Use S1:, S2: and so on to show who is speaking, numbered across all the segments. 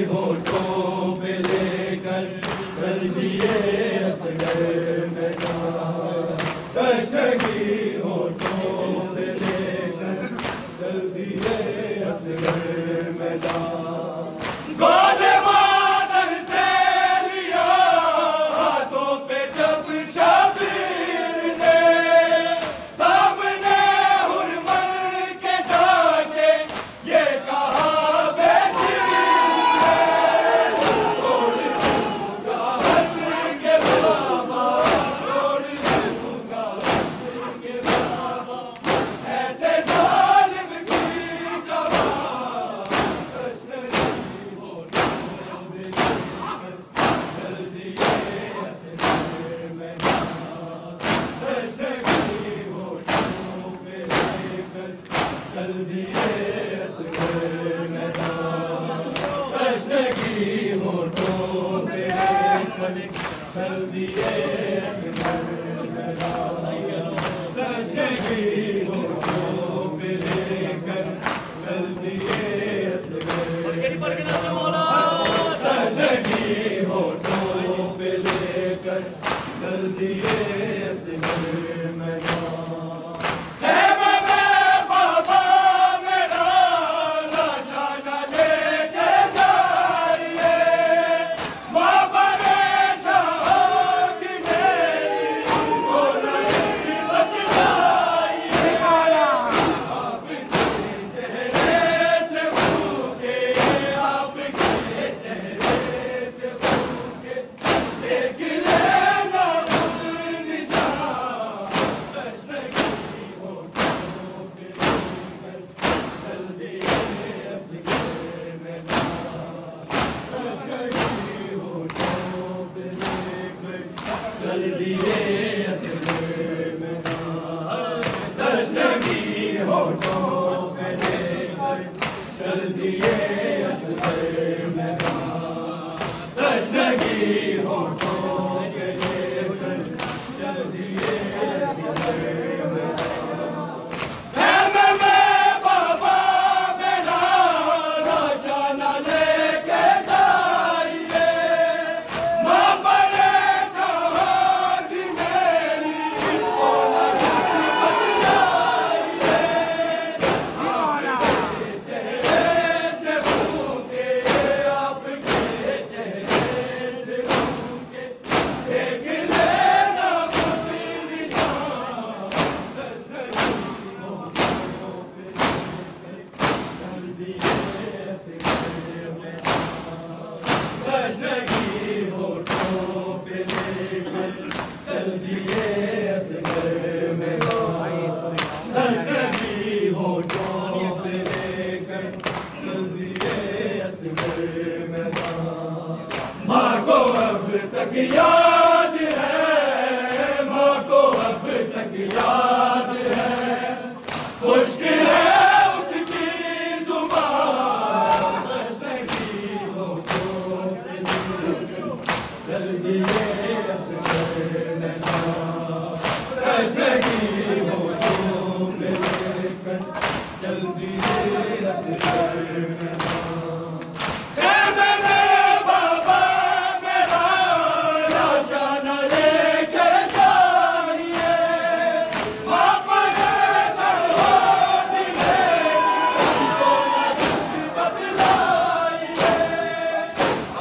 S1: होठों पे लेकर चल दिए असगर मैदान। तशनगी होठों पे लेकर चल दिए असगर मैदान। गोले मादर से लिया हाथों पे जब शबीर ने, सामने हुरमल के जाके ये कहा चल दिए असगर मैदान। तशनगी होठों पे लेकर चल दिए असगर मैदान। तशनगी होठों पे लेकर चल दिए असगर मैदान। तशनगी होठों पे लेकर चल दिए असगर मैदान। चल दिए असगर मैदान। तशनगी होठों पे लेकर चल दिए असगर मैदान। तशनगी होठों पे लेकर चल दिए असगर मैदान। खेमे में बाबा मेरा लाशा न लेके जाइए, माँ बड़े तशनगी होठों पे लेकर चल दिए असगर मैदान। तशनगी होठों पे लेकर चल दिए असगर मैदान। माँ को अब तक याद है, माँ को अब तक याद है, खुश्क है उसकी जुबान। तशनगी होठों पे लेकर चल दिए असगर मैदान। तशनगी होठों पे लेकर चल दिए असगर मैदान। खेमे में बाबा मेरा लाशा न लेके जाइए, माँ बड़े शहोद मेरी को न कुछ बतलाइए।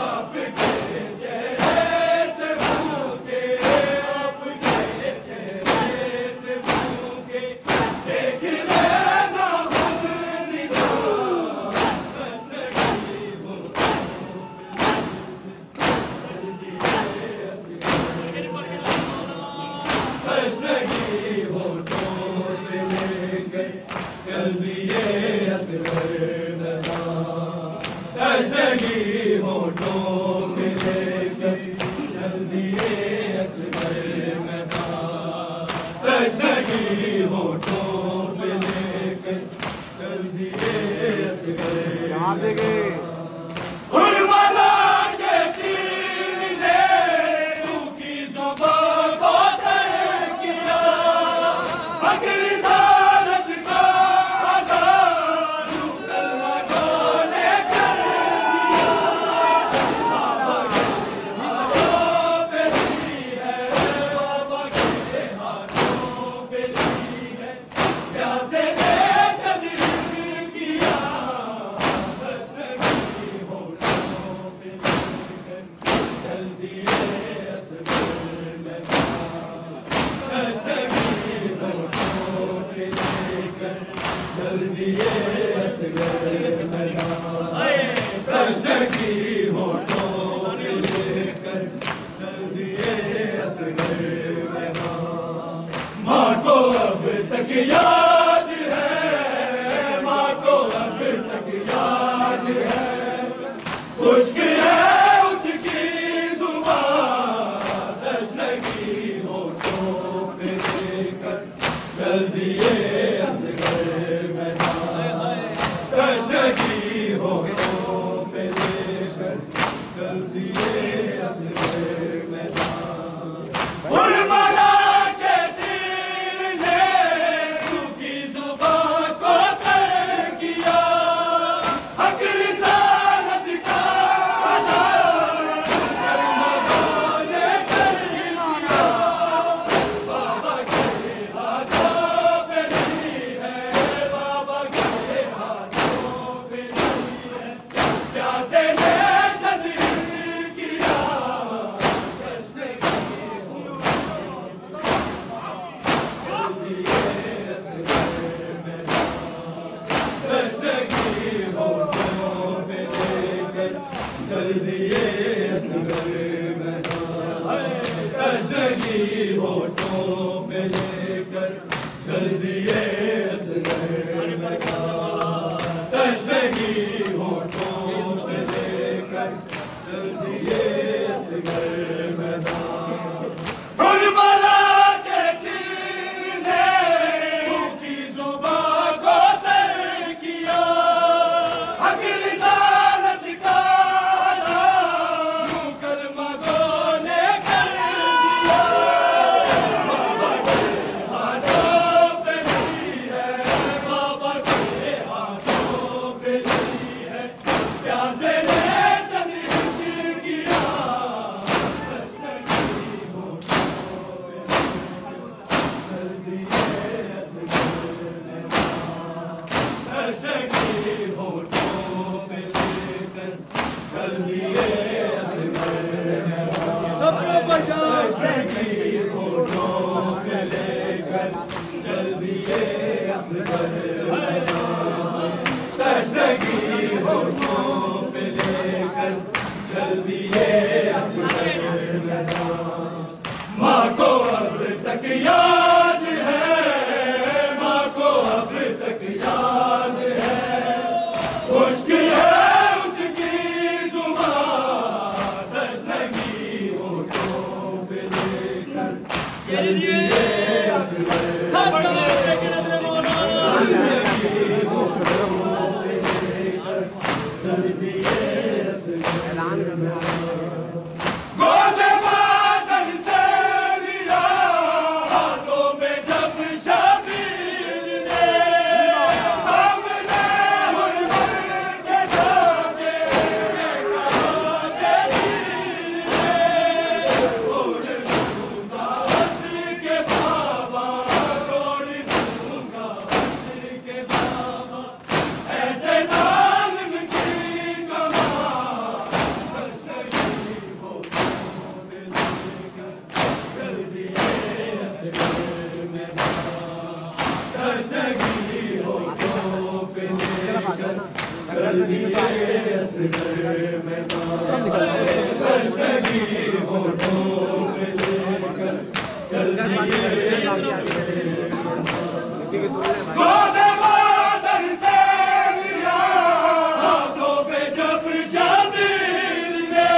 S1: आपके चेहरे से भूखे, आपके चेहरे से भूखे देख लेना खुद निशान। तशनगी होठों पे लेकर चल दिए असगर मैदान। तशनगी होठों पे लेकर चल दिए असगर मैदान। तशनगी होठों पे लेकर चल दिए असगर मैदान। हुरमला के तीर ने सूखी ज़बां को तर किया, चल दिए असगर मैदान, तश्ने की होठों में लेकर चल दिए असगर मैदान। माँ को अब तक याद है, माँ को अब तक याद है, खुश्क है उसकी जुबान, तश्ने की होठों पे लेकर चल दिए असगर मैदान, तश्ने की होठों पे लेकर चल दिए असगर मैदान। उर्मिला के तीर ने सूखी जुबां को तर किया, हक रिसालत का अदा कर्मगारों ने कर दिया। बाबा के हाथों पे नहीं है, बाबा के हाथों पे नहीं है, प्यासे ने जद किया, तश्ने की चल दिए असगर मैदान, तश्ने की होठों पे लेकर चल दिए असगर मैदान, तश्ने की होठों पे लेकर चल दिए असगर मैदान, तश्ने की होठों पे लेकर चल दिए असगर मैदान। उर्मिला के तीर ने सूखी जुबां को तर किया, हक रिसालत का अदा यूं कर्मगारों ने कर दिया। बाबा के हाथों पे नहीं है, बाबा के हाथों पे नहीं है, प्यासे ने जद किया, तश्ने की होठों पे चल दिए असगर मैदान, तश्ने की होठों पे लेकर चल दिए असगर मैदान, तश्ने की होठों पे लेकर चल दिए असगर मैदान, तश्ने की होठों पे लेकर चल दिए असगर मैदान। माँ को अब तक याद है, माँ को अब तक याद है, खुश्क है उसकी जुबां, तश्ने की होठों पे लेकर चल दिए असगर चल दिए असगर गोद बादल से लिया हाथों में जब शबीर ने, सामने हुर्मत के जाके कहा के तीर ने, उड़ दूंगा हंस के बाबा, तोड़ दूंगा हंस के बाबा, ऐसे जालिम की कमान, तश्ने की होठों पे लेकर चल दिए असगर मैदान, तश्ने की होठों पे लेकर चल दिए असगर मैदान, तश्ने की होठों पे लेकर चल दिए गोद बादल से लिया हाथों पे जब शबीर ने,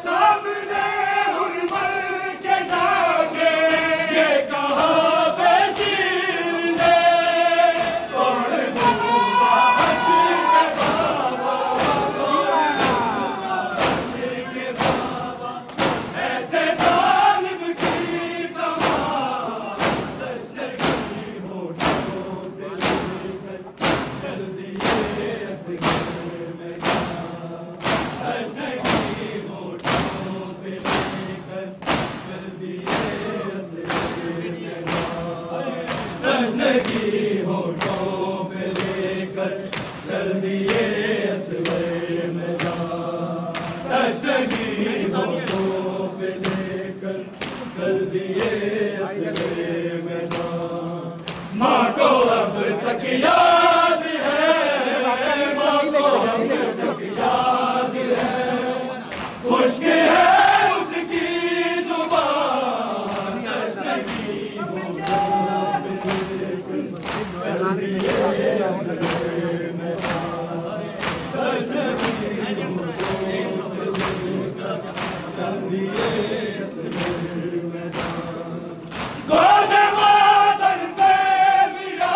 S1: सामने हुर्मत के जाके ये कहा बेशीर ने, तोड़ दूंगा हंस के बाबा, तोड़ दूंगा हंस के बाबा, ऐसे जालिम की कमान, तश्ने की होठों पे लेकर चल दिए असगर मैदान, तश्ने की होठों पे लेकर चल दिए असगर मैदान, तश्ने की होठों पे लेकर चल दिए असगर मैदान, तश्ने की होठों पे लेकर चल दिए असगर मैदान। माँ को अब तक याद है, माँ को अब तक याद है, खुश्क है उसकी जुबान, तशनगी गोद मादर से लिया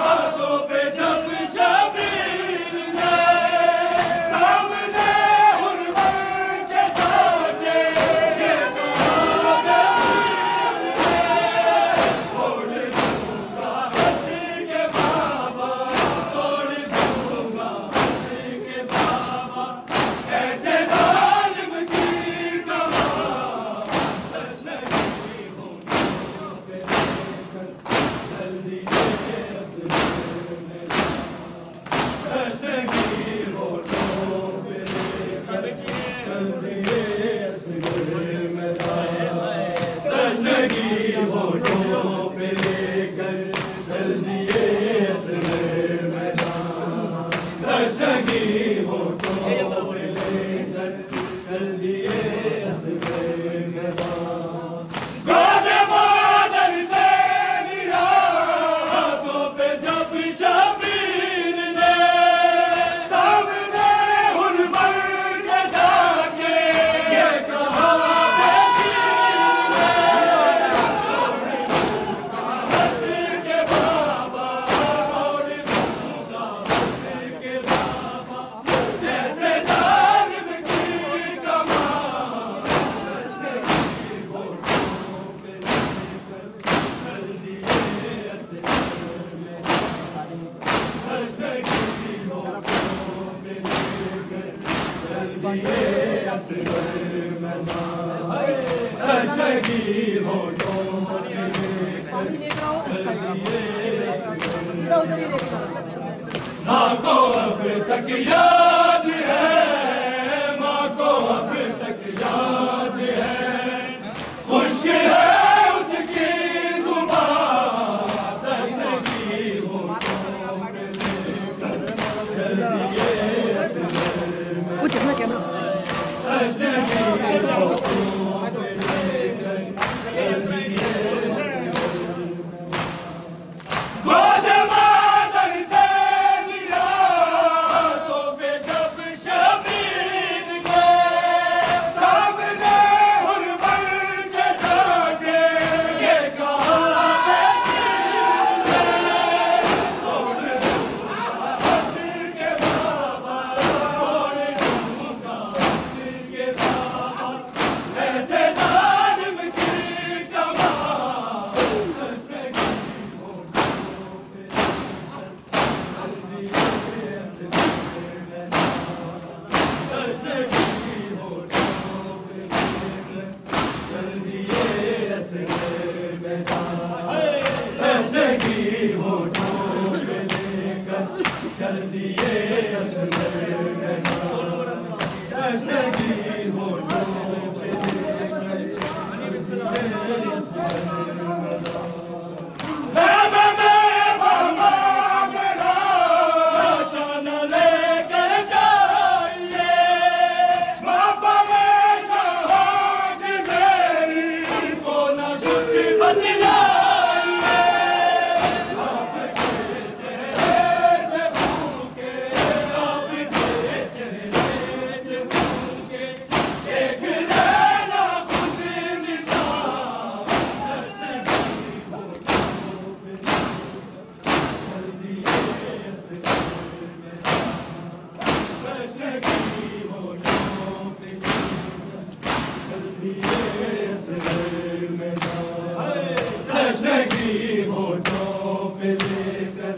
S1: हाथों पे जब शबीर ने, सामने हुर्मत के जाके ये कहा तोड़ दूंगा हंसी के बाबा, तोड़ दूंगा हंसी के बाबा, ऐसे जालिम की कहां तशनगी होठों पे लेकर चल दिए असगर में, तशनगी होठों पे लेकर चल दिए असगर में, तशनगी होठों पे लेकर चल दिए असगर में, तशनगी होठों पे लेकर चल दिए असगर में, गोद मादर से लिया हाथों पे जब शबीर ने, सामने हुर्मत के जाके ये कहा बेशीर ने, हंसी के बाबा, तोड़ दूंगा हंसी के बाबा, ऐसे जालिम की कमां तशनगी होठों पे लेकर चल दिए असगर में, तशनगी होठों पे लेकर चल दिए असगर में, तशनगी होठों पे लेकर चल दिए असगर में, माँ को अब तक याद है, माँ को अब तक याद है, खुश्क है उसकी जुबान, तशनगी होठों पे लेकर चल दिए असगर में, तशनगी होठों पे लेकर चल दिए असगर में, गोद मादर से लिया हाथों पे जब शबीर ने, सामने हुर्मत के जाके ये कहा बेशीर ने, तोड़ दूंगा हंसी के बाबा, तोड़ दूंगा हंसी के बाबा, ऐसे जालिम की कमां तशनगी होठों पे लेकर चल दिए असगर में, तशनगी होठों पे लेकर चल दिए असगर में, तशनगी होठों पे लेकर चल दिए असगर में, तशनगी होठों पे लेकर चल दिए असगर में, ख़ैमे में बाबा मेरा लाशा न लेकर जाइए, माँ परेशान होगी मेरी, उनको न कुछ बतलाइए, आपके चेहरे से भूखे, आपके चेहरे से भूखे, देख लेना खुद निशान, तशनगी होठों पे चल दिए असगर में, तशनगी होठों पे चल दिए असगर में, तशनगी होठों पे लेकर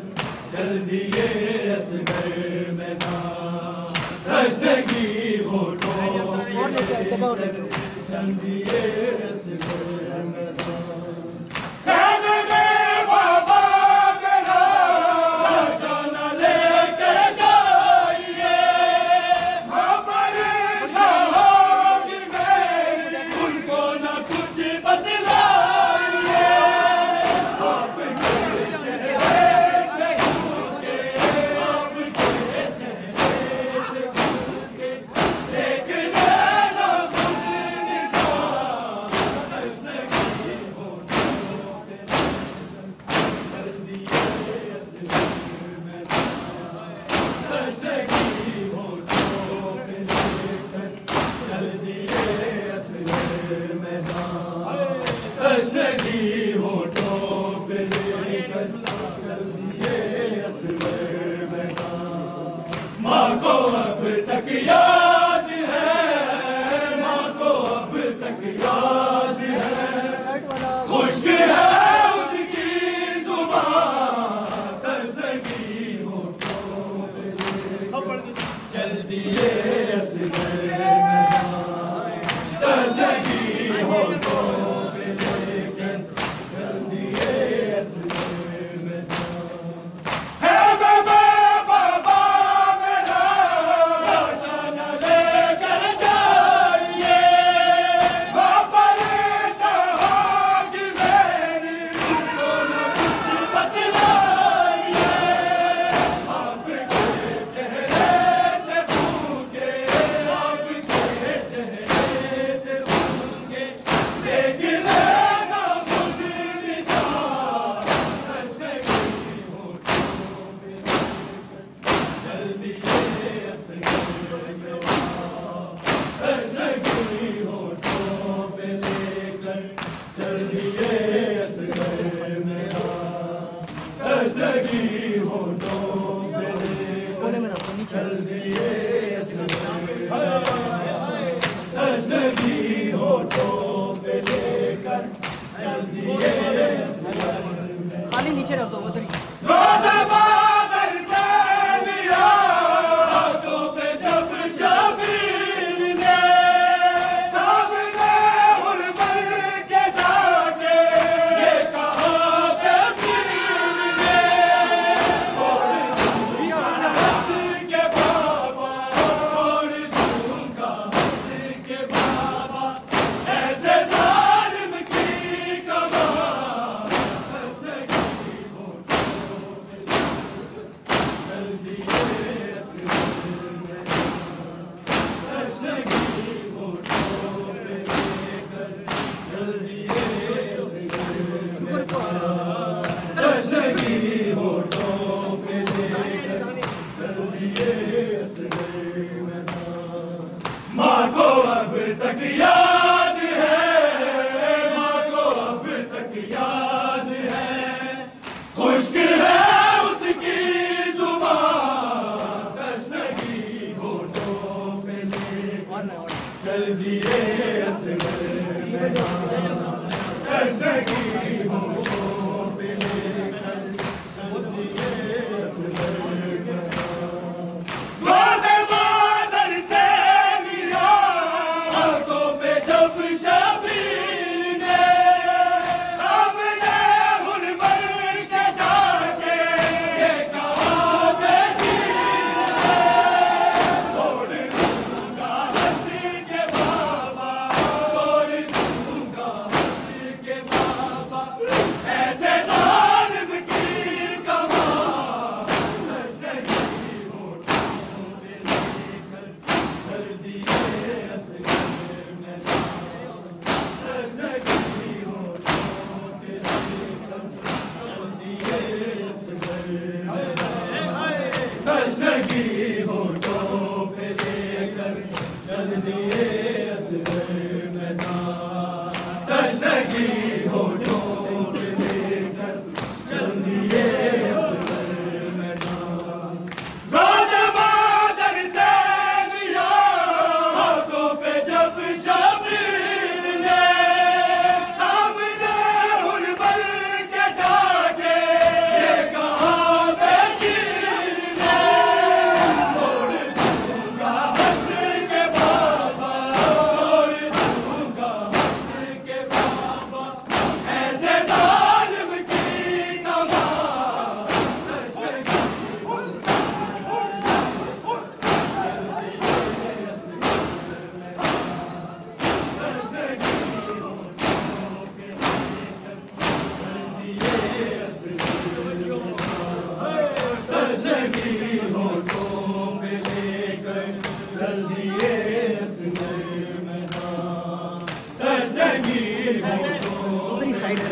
S1: चल दिए असगर में, तशनगी होठों पे लेकर चल दिए असगर में, ख़ैमे में बाबा मेरा लाशा न लेकर जाइए, माँ परेशान होगी मेरी, उनको न कुछ बतलाइए, आपके चेहरे से
S2: खाली नीचे रख दो उधर ही।
S1: माँ को अब तक याद है, माँ को अब तक याद है, खुश्क है उसकी जुबान, तश्नगी होठों पे लेकर चल दिए असगर मैदान, तश्नगी होठों पे लेकर चल दिए असगर तश्नगी होठों पे लेकर चल दिए असगर मैदान, तश्नगी होठों पे लेकर चल दिए असगर मैदान। गाज़ बादल से लिया हाथों पे जब शबीर ने, सामने हुरबल के जाके ये कहा
S2: उधर ही साइड में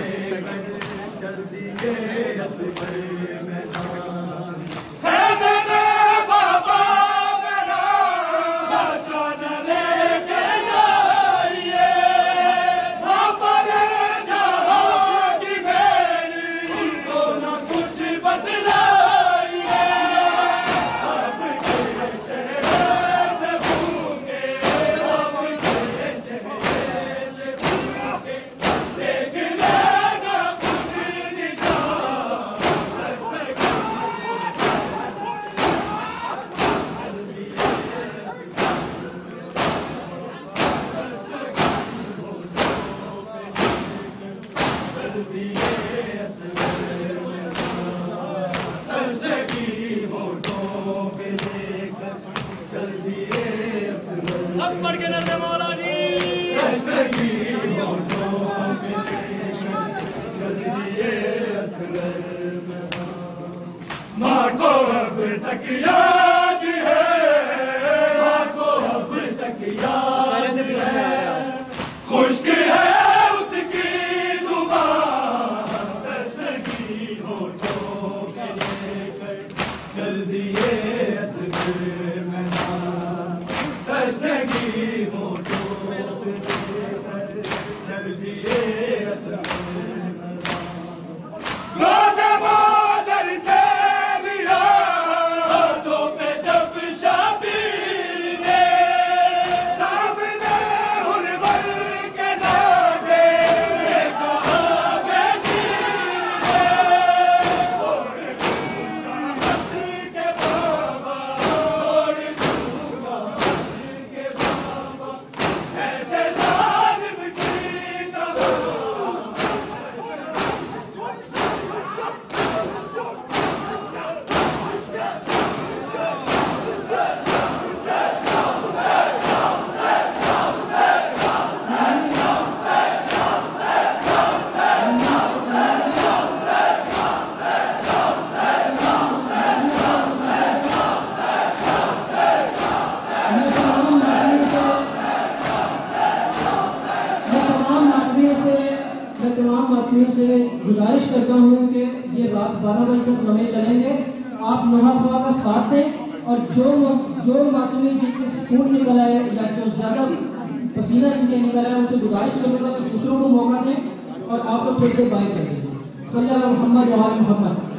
S1: चल दिए असगर मैदान।
S2: सब पढ़ के नजर मौला जी।
S1: माँ को अब तक याद है, माँ को अब तक याद है, खुश्क है उसकी जुबान, तश्नगी होठों पे लेकर चल दिए असगर मैदान, तश्नगी होठों पे लेकर चल दिए असगर मैदान। गाज़ बादल से लिया हाथों पे
S3: गुजारिश करता हूँ कि ये रात 12 बजे तक नमे चलेंगे, आप नोहा का साथ दें और जो मातमी जिनके खून निकला है या जो ज़्यादा पसीना जिनके निकला है उनसे गुजारिश करूँगा कि दूसरों को मौका दें और आप लोग थोड़ी देर बाहर कर दें। सल्लल्लाहु अलैहि मोहम्मद व आले मोहम्मद।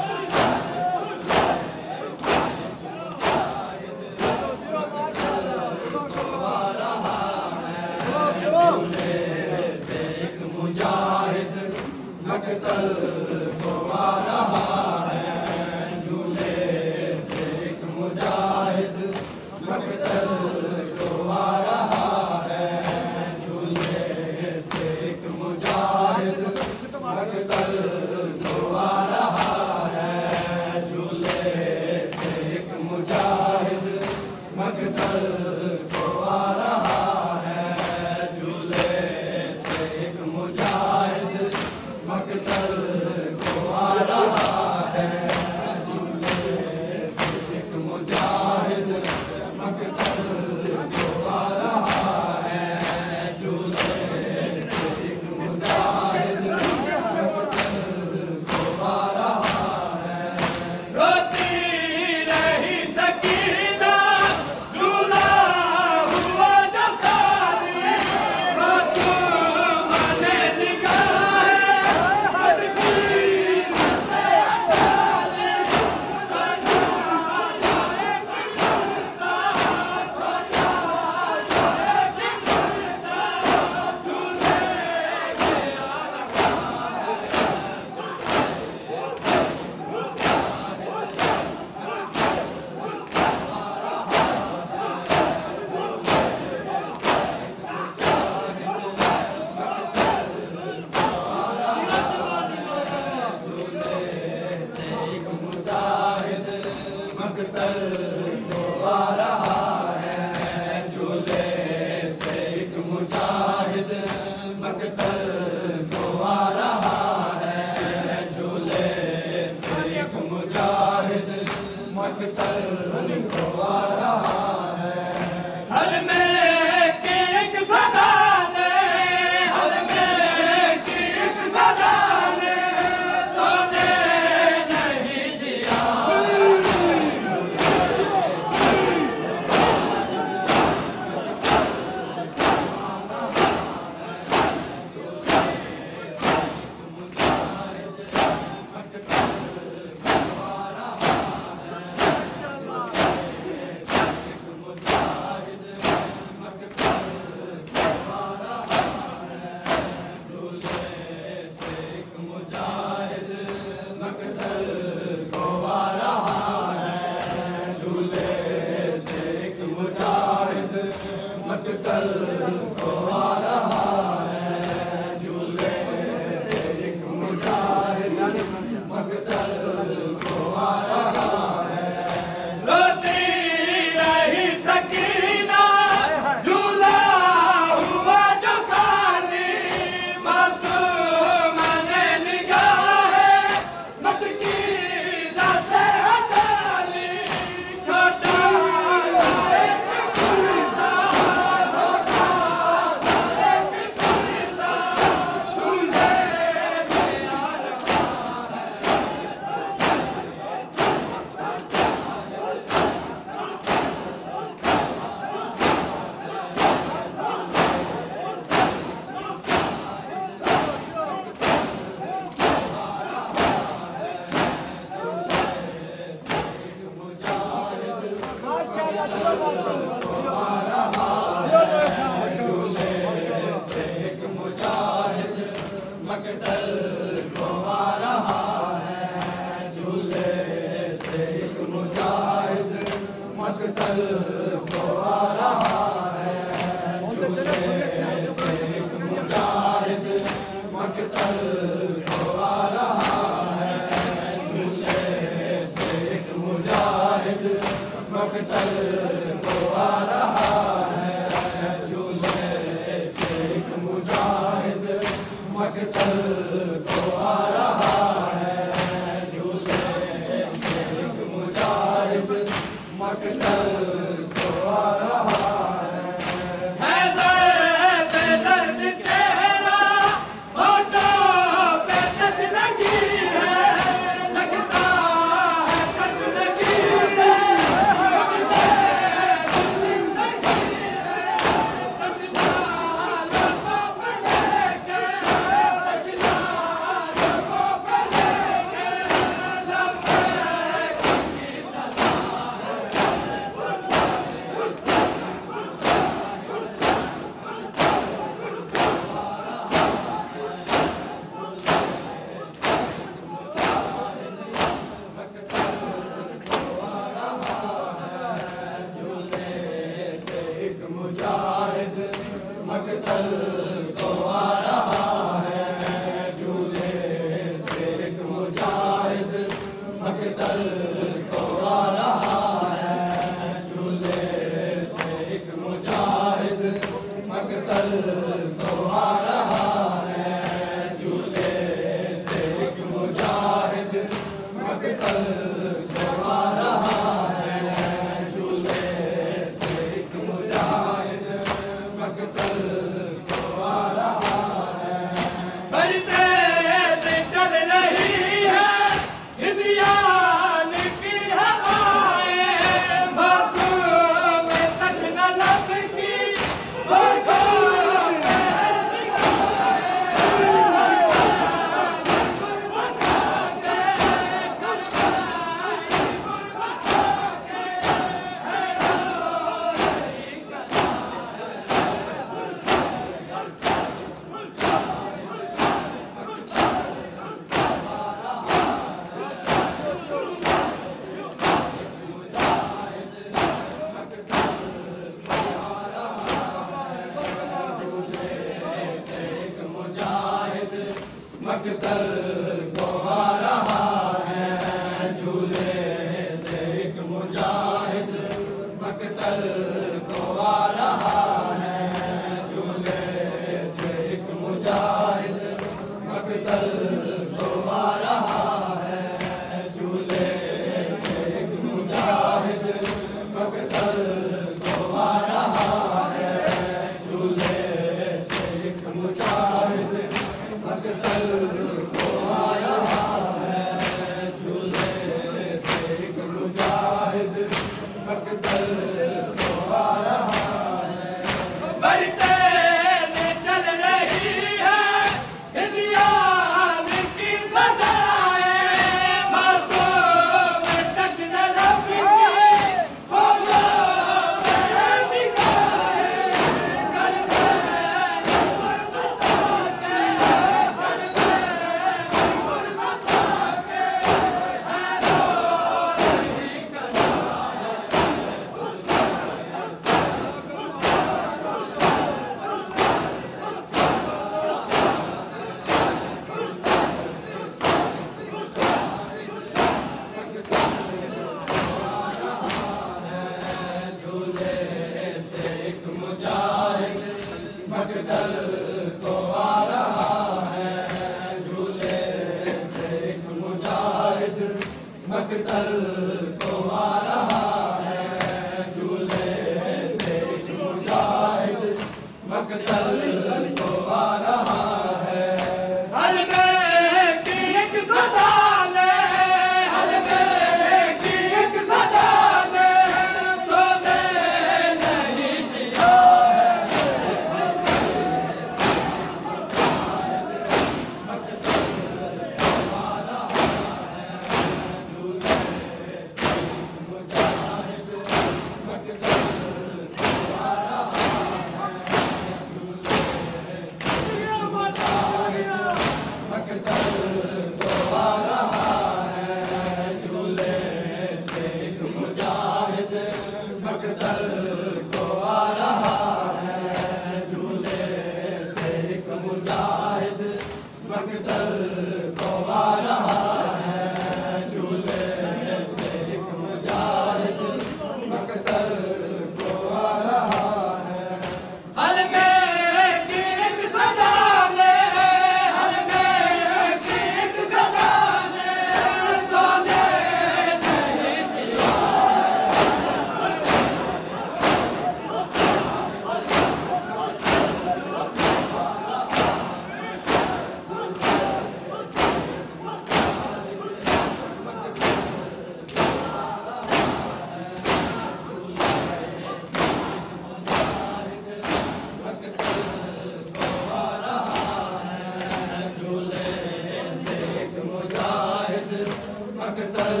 S1: मकतल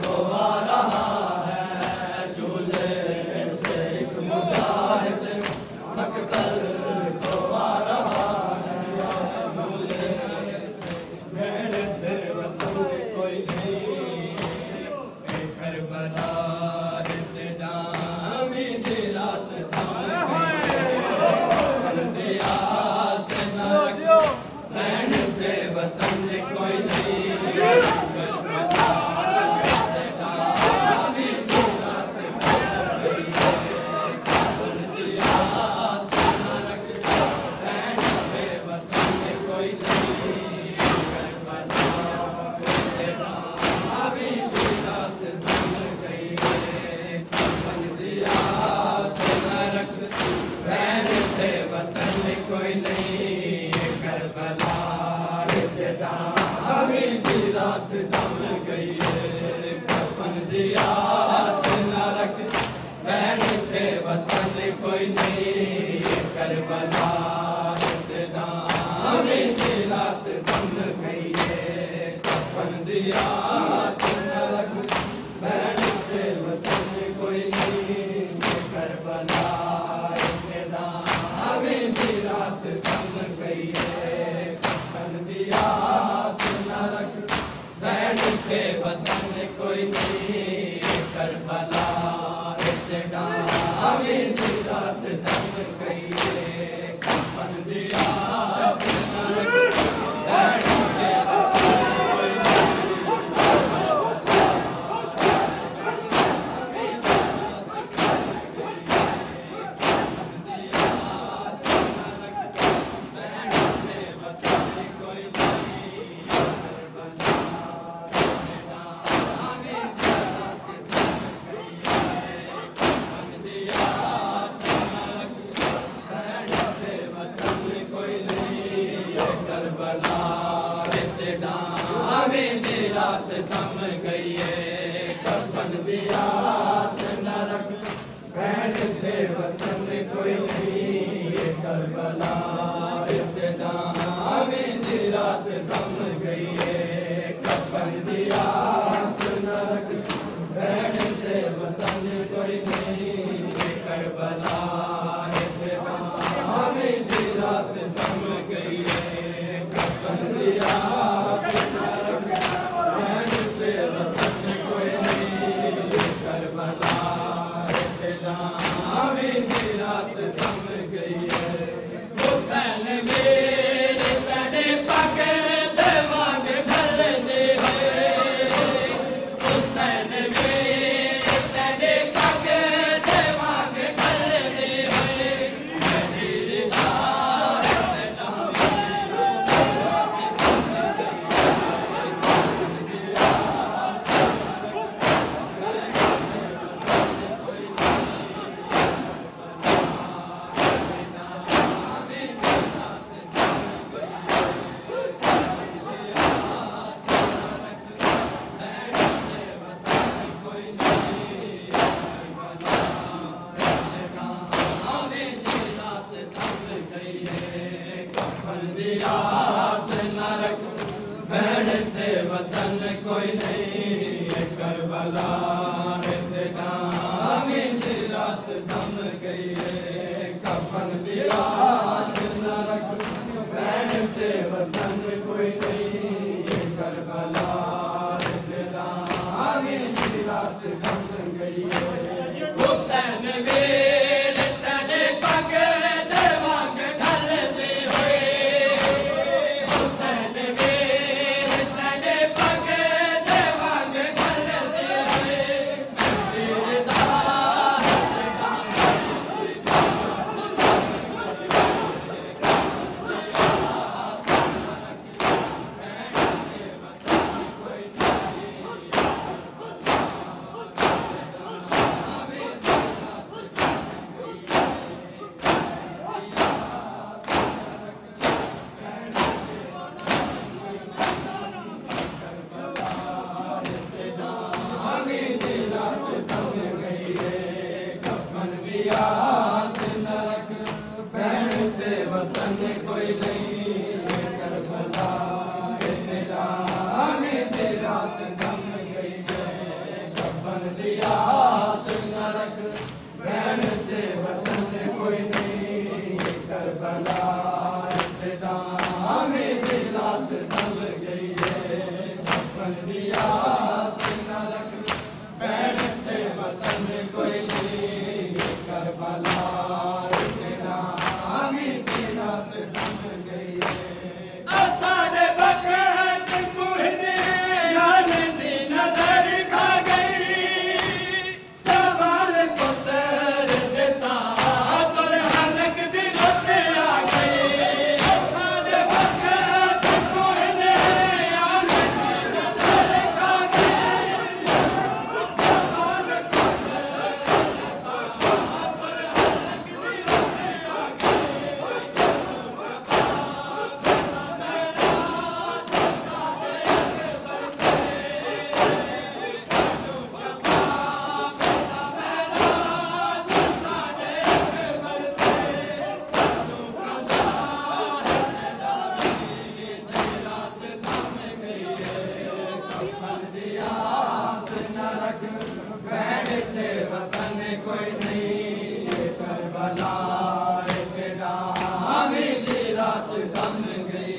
S1: को आ रहा है, झूले से एक मुजाहिद मकतल को आ रहा है, झूले मेरे थे वतन कोई नहीं, करबला इत्तेदामी दी रात थम गई, से नरक रैन थे वतन कोई नहीं, कोई नहीं, करबला इत्तेदामी दी रात थम गई, कफन दिया से नरक बैन थे वतन कोई नहीं, करबला इत्तेदामी दी रात थम गई, कफन दिया से नरक बैन थे वतन कोई नहीं, करबला रात थम गई है, कफन दिया से नरक रैन थे वतन कोई नहीं, करबला इत्तेदामी दी रात थम गई है, कफन दिया से नरक रैन थे वतन कोई रात थम गई है, कफन दिया से नरक बैन थे वतन कोई नहीं, करबला इत्तेदामी दी रात थम गई है, कफन दिया से नरक बैन थे वतन कोई नहीं, करबला इत्तेदामी दी रात थम गई है, कफन दिया से नरक इत्तेदामी दी रात थम गई है, हुसैन मेरे तेरे पग देवांग ढलने हैं, हुसैन मेरे तेरे पग देवांग ढलने हैं, मेरी दार दिया से नरक बैन थे वतन कोई नहीं, करबला इत्तेदामी दी रात थम गई है, कफन दिया से नरक बैन थे वतन कोई नहीं, करबला इत्तेदामी दी रात थम गई है, हुसैन मेरे तेरे पग देवांग ढलने हुए, हुसैन मेरे तेरे पग देवांग कफन दिया न रख बैठ से वतन कोई नहीं करबला तेरा हमी की रात थम गई
S4: सारे बकत मुझे याद दी नजर खा गई जवान पुत्र देता तुल हलक दिलों पे आ गई सारे बकत मुझे याद दी नजर खा गई जवान पुत्र देता तुल हलक दिलों पे आ
S1: कफन दिया न रख बैठते वतन कोई नहीं करबला तेरा हमी की रात थम गई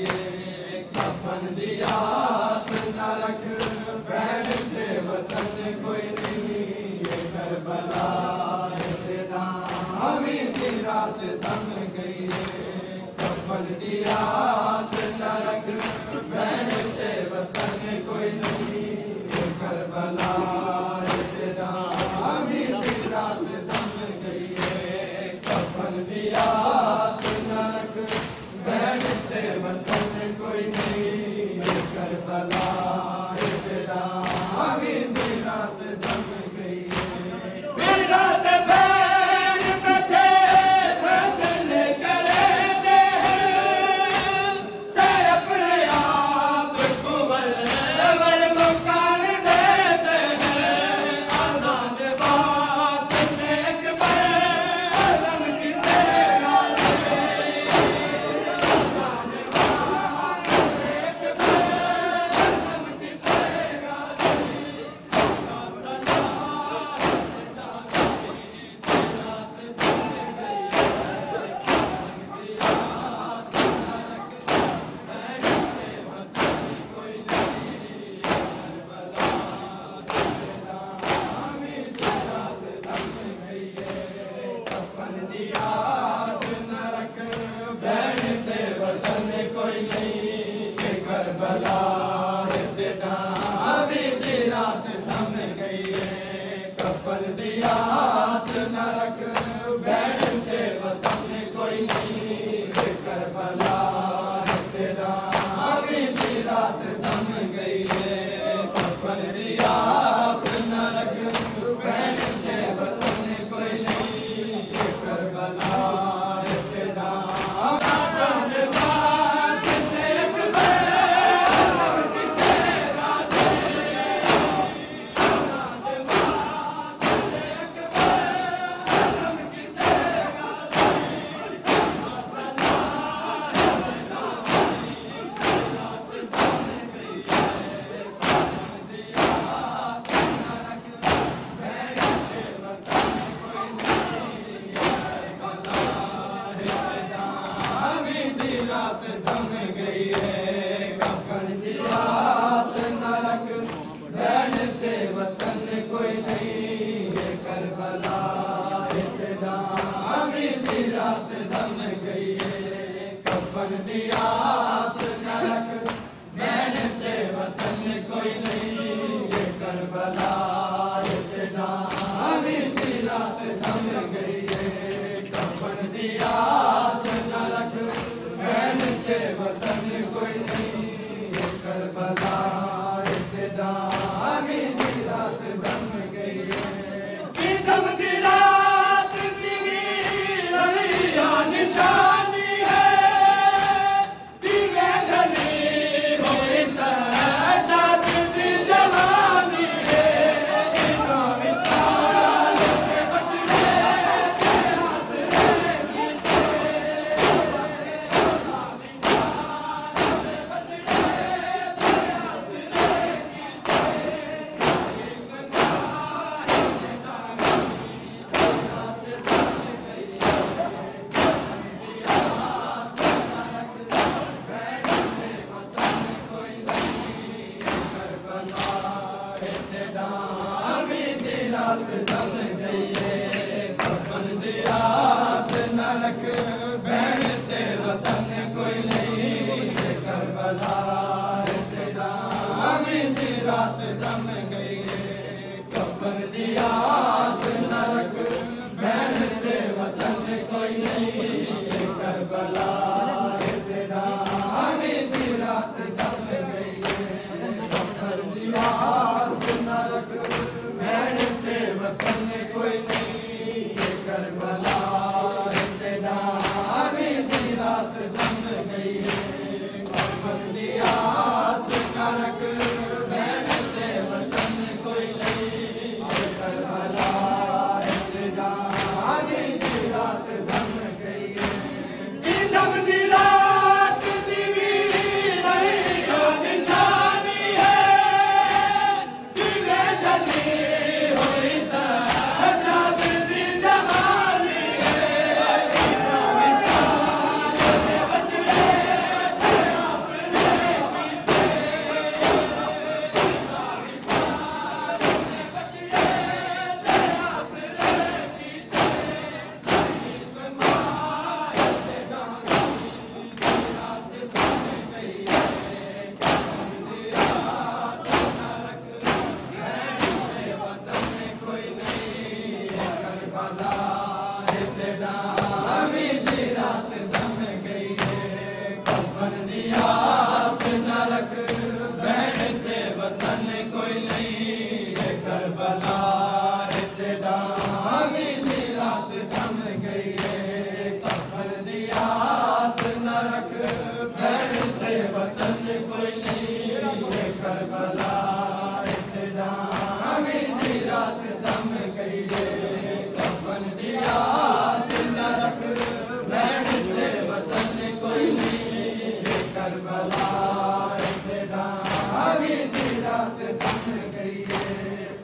S1: कफन दिया न रख बैठते वतन कोई नहीं करबला तेरा हमी की रात थम गई कफन दिया न रख बैठते वतन कोई नहीं करबला तेरा हमी की रात थम गई कफन दिया न रख बैठते वतन कोई नहीं करबला तेरा हमी की रात थम गई
S4: बिराद बैठ बैठे फैसले करे दे ते अपने आप को वल मुकान दे दे आजाद बास नेक बरम की तेरा से आजाद बास नेक बरम की तेरा से
S1: कफन दिया न रख बैठते वतन कोई नहीं करबला तेरा हमी की रात थम गई कफन दिया न रख बैठते वतन कोई नहीं करबला तेरा हमी की रात थम गई कफन दिया न रख बैठते वतन कोई नहीं करबला तेरा
S4: आजाद बास नेक बरम की तेरा से आजाद बास नेक बरम की तेरा से
S1: हमी की रात थम गई कफन दिया न रख बैठते वतन कोई नहीं करबला तेरा हमी की रात थम गई कफन दिया न रख बैठते वतन कोई नहीं करबला तेरा हमी की रात थम गई कफन दिया न रख बैठते वतन कोई नहीं करबला तेरा हमी की रात थम गई
S4: ईदम की रात की रहिया निशानी है दिवे ढली होई सजाद दी जवानी है इनो विशाल के बचड़े आसरे की विशाल के बचड़े आसरे की
S1: रात दम गई है कफन दी आस न रख बहन ते वतन कोई नहीं करबला तेरा दी रात दम गई है कफन दी आस न रख बहन ते वतन कोई नहीं करबला तेरा दी रात दम गई है कफन दी आस न रख बहन ते वतन कोई नहीं करबला तेरा दी रात दम गई है कफन दी आस न रख बहन ते वतन कोई नहीं करबला तेरा दी रात दम गई है
S4: दम दी रात दी वीर का निशानी है जिवे जली होई सजाद दी जवानी है मिसाल दे बचड़े ते आसरे पीछे मिसाल दे बचड़े ते आसरे पीछे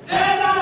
S4: तेरा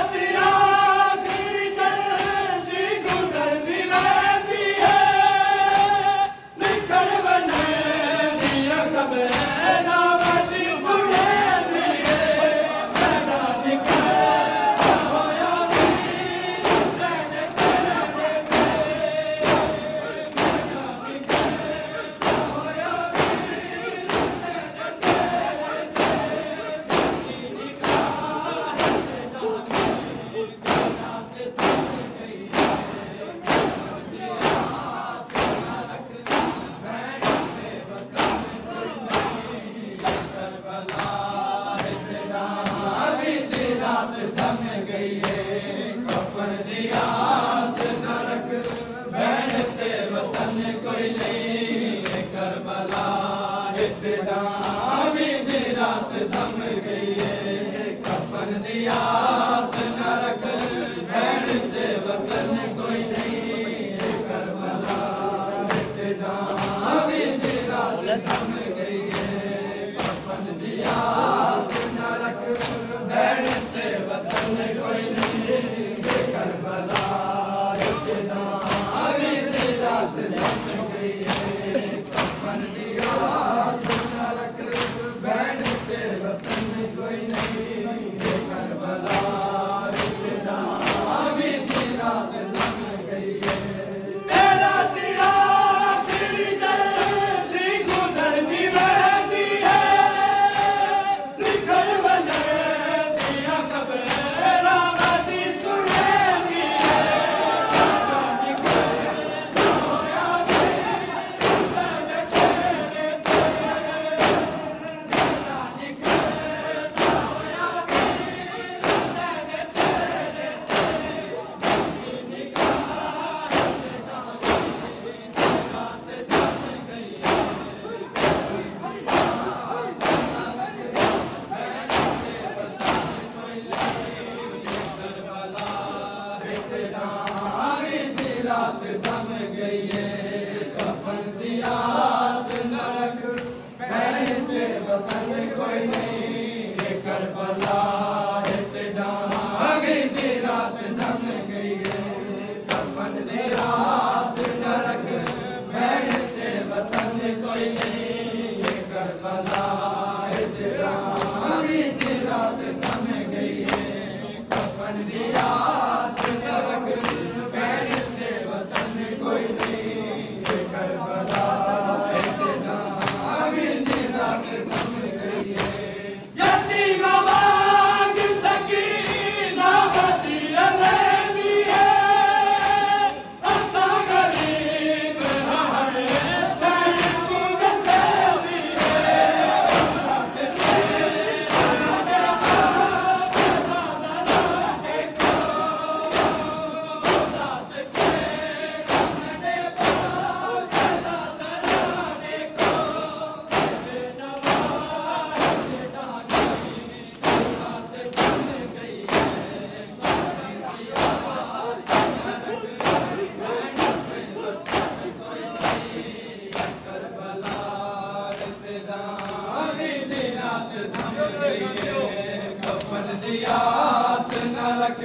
S1: आस न रख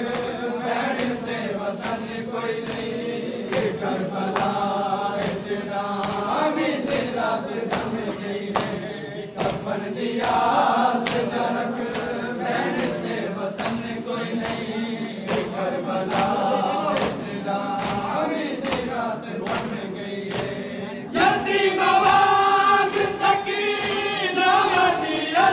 S1: बैठते वतन कोई नहीं करबला इतना भी तेरा दम नहीं है कफन दी आस न रख बैठते वतन कोई नहीं करबला इतना भी तेरा दम गई है यतीम वाग सकीना मदिया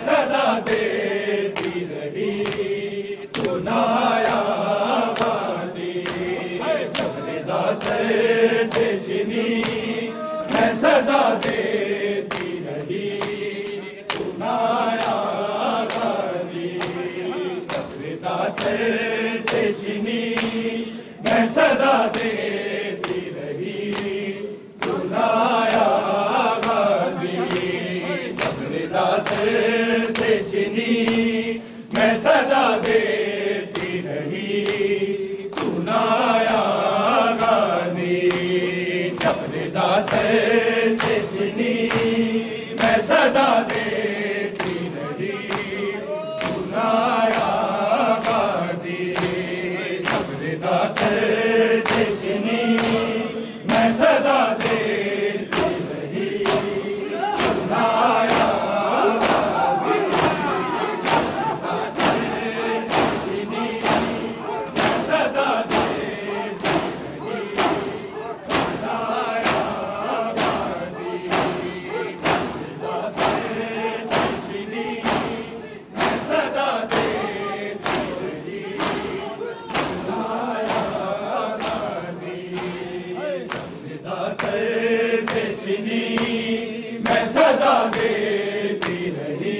S1: सदा देती रही सुनाया गाजी जबरदा से चिनी मैं सदा देती रही सुनाया गाजी जबरदा से चिनी मैं सदा देती रही सुनाया गाजी जबरदा से चिनी मैं सदा देती रही सुनाया गाजी जबरदा से चिनी मैं सदा देती रही सुनाया गाजी जबरदा से चिनी मैं सदा देती रही सुनाया गाजी जबरदा से चिनी मैं सदा देती रही सुनाया गाजी जबरदा से चिनी मैं सदा देती रही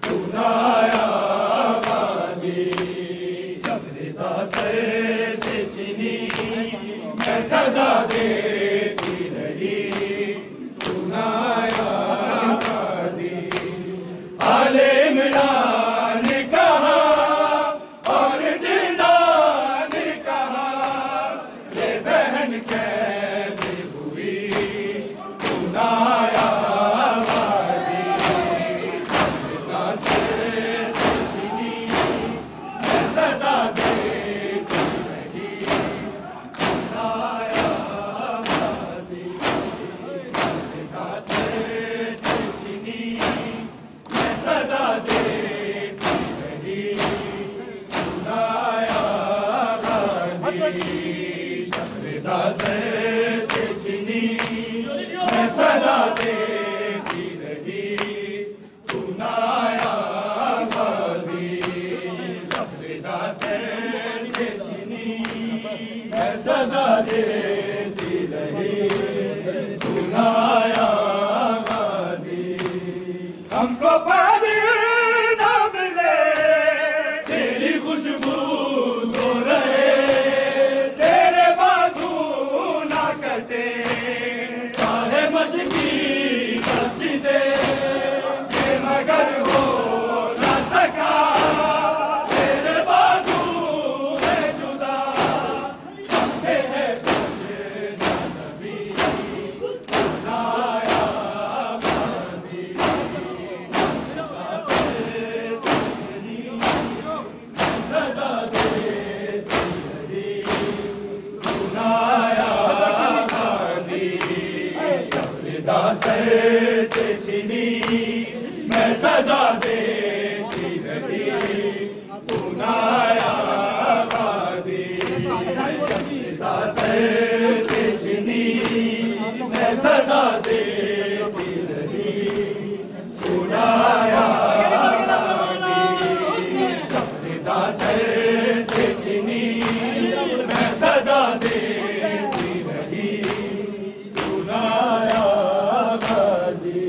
S1: सुनाया गाजी जबरदा से चिनी मैं सदा देती रही सुनाया गाजी आले इमरान ने कहा और जिंदा ने कहा ये बहन कैद हुई सुनाया गाजी जबरदा से चिनी मैं सदा देती रही सुनाया गाजी जबरदा से चिनी मैं सदा देती रही सुनाया गाजी जबरदा से चिनी मैं सदा देती रही सुनाया गाजी सदा देती रही तू नाया गाजी। हमको पानी ना मिले तेरी खुशबू तो रहे, तेरे बाजू ना कटे चाहे मशकी बची दे, ये मगर हो ना सका तेरे बाजू है जुदा। हमने है कुछ ना नबी नाया गाजी। सदा देती रही तू नाया गाजी। रिदा सर से छीनी मैं सदा देती रही तू नाया गाजी। रिदा सर से छीनी मैं सदा देती रही तू नाया गाजी। रिदा सर से छीनी मैं सदा देती रही तू नाया गाजी।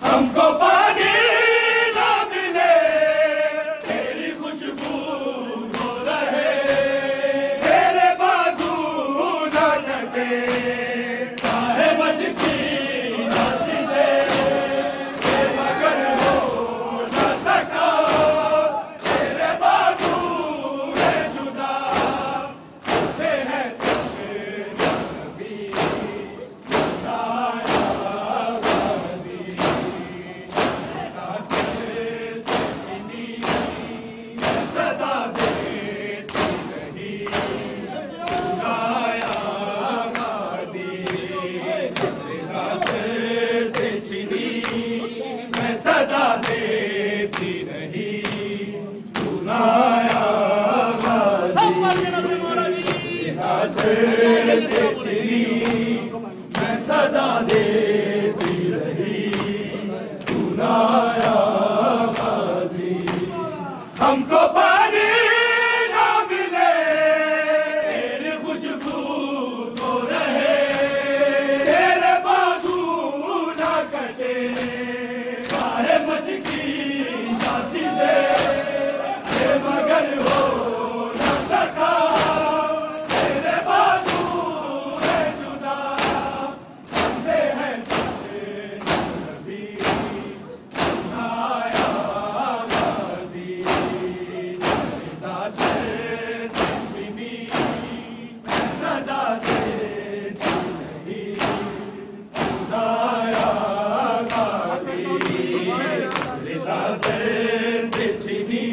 S1: हमको पानी ना मिले तेरी खुशबू तो रहे, तेरे बाजू ना कटे चाहे मशकी नाची दे, ये मगर हो ना सका तेरे बाजू है जुदा। हमने है कुछ ना नबी नाया गाजी। सदा देती रही नाया गाजी। से छीनी मैं सदा देती रही तू नाया गाजी। से छीनी मैं सदा देती रही तू नाया गाजी। हमको पानी ना मिले तेरी खुशबू तो रहे, तेरे बाजू ना कटे चाहे मशकी नाची दे, ये मगर हो ना सका तेरे बाजू है जुदा। हमने है कुछ ना नबी नाया गाजी। रिदा से छीनी मैं सदा देती रही तू नाया गाजी। रिदा से छीनी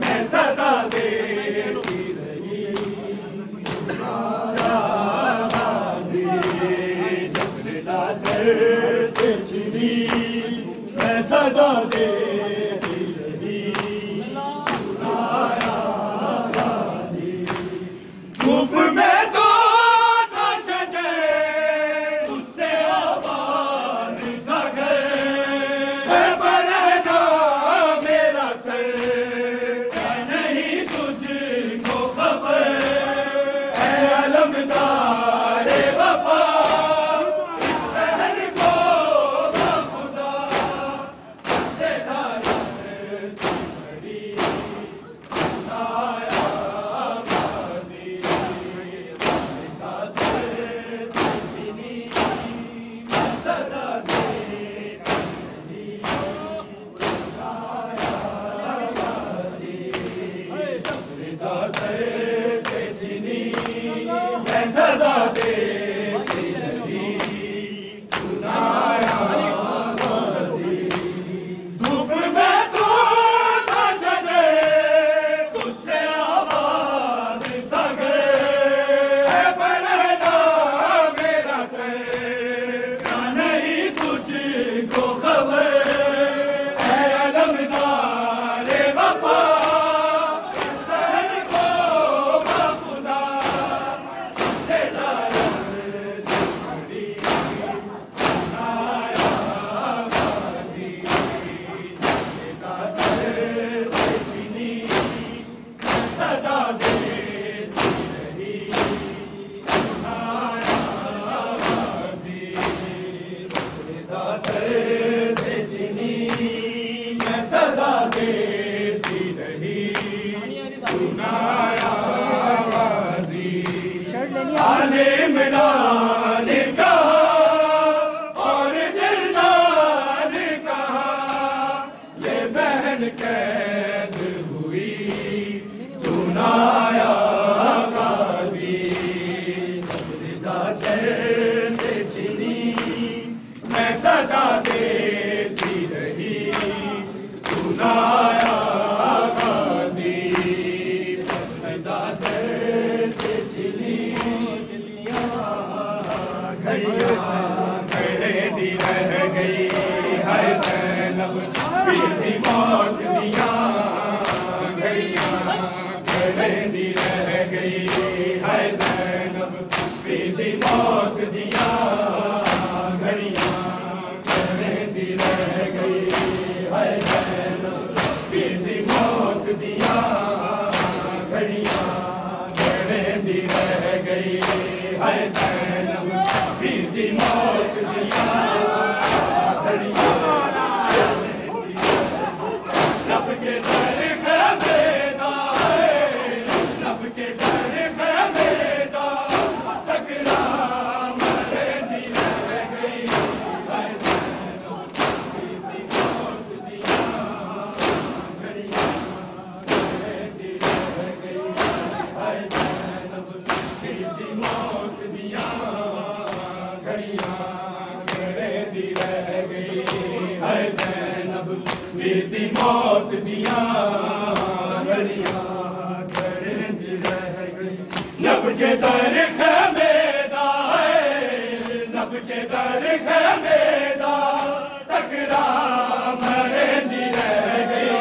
S1: मैं सदा देती रही तू नाया गाजी। रिदा से छीनी मैं सदा देती रही तू नाया गाजी। धूप में तो था शजर तुझसे आबाद था घर, है बरहदा मेरा सर क्या नहीं तुझको खबर, है अलमदार वफा इस पहर को खुदा। से धारा से तू बड़ी नाया गाजी। रिदा से छीनी मैं सदा देती रही तू नाया गाजी। रिदा से छीनी मैं सदा देती रही तू नाया गाजी। धूप में तो था शजर तुझसे आले इमरान कहा और जिंदान कहा, ये बहन कैद हुई तू ना आया गाजी, सजदा सर से छिनी मैं सदा देती रही तू ना आया गाजी, सजदा सर से छिनी घड़ियां खड़े दी रह गई है ज़ैनब पीर दी मौत दिया, घड़ियां खड़े दी रह गई है ज़ैनब पीर दी मौत दिया, घड़ियां खड़े दी रह गई है ज़ैनब पीर दी मौत दिया, घड़ियां खड़े दी रह गई है ज़ैनब पीर दी मौत दिया, घड़ियां रब के दर खैमेदा है, रब के दर खैमेदा टकरा मरे दी रह गई है ज़ैनब पीर दी मौत दिया, घड़ियां खड़े दी रह गई है ज़ैनब पीर दी मौत दिया, घड़ियां खड़े दी रह गई है ज़ैनब पीर दी मौत दिया, घड़ियां खड़े दी रह गई। नब के दर खैमेदा है, नब के दर खैमेदा टकरा मरे दी रह गई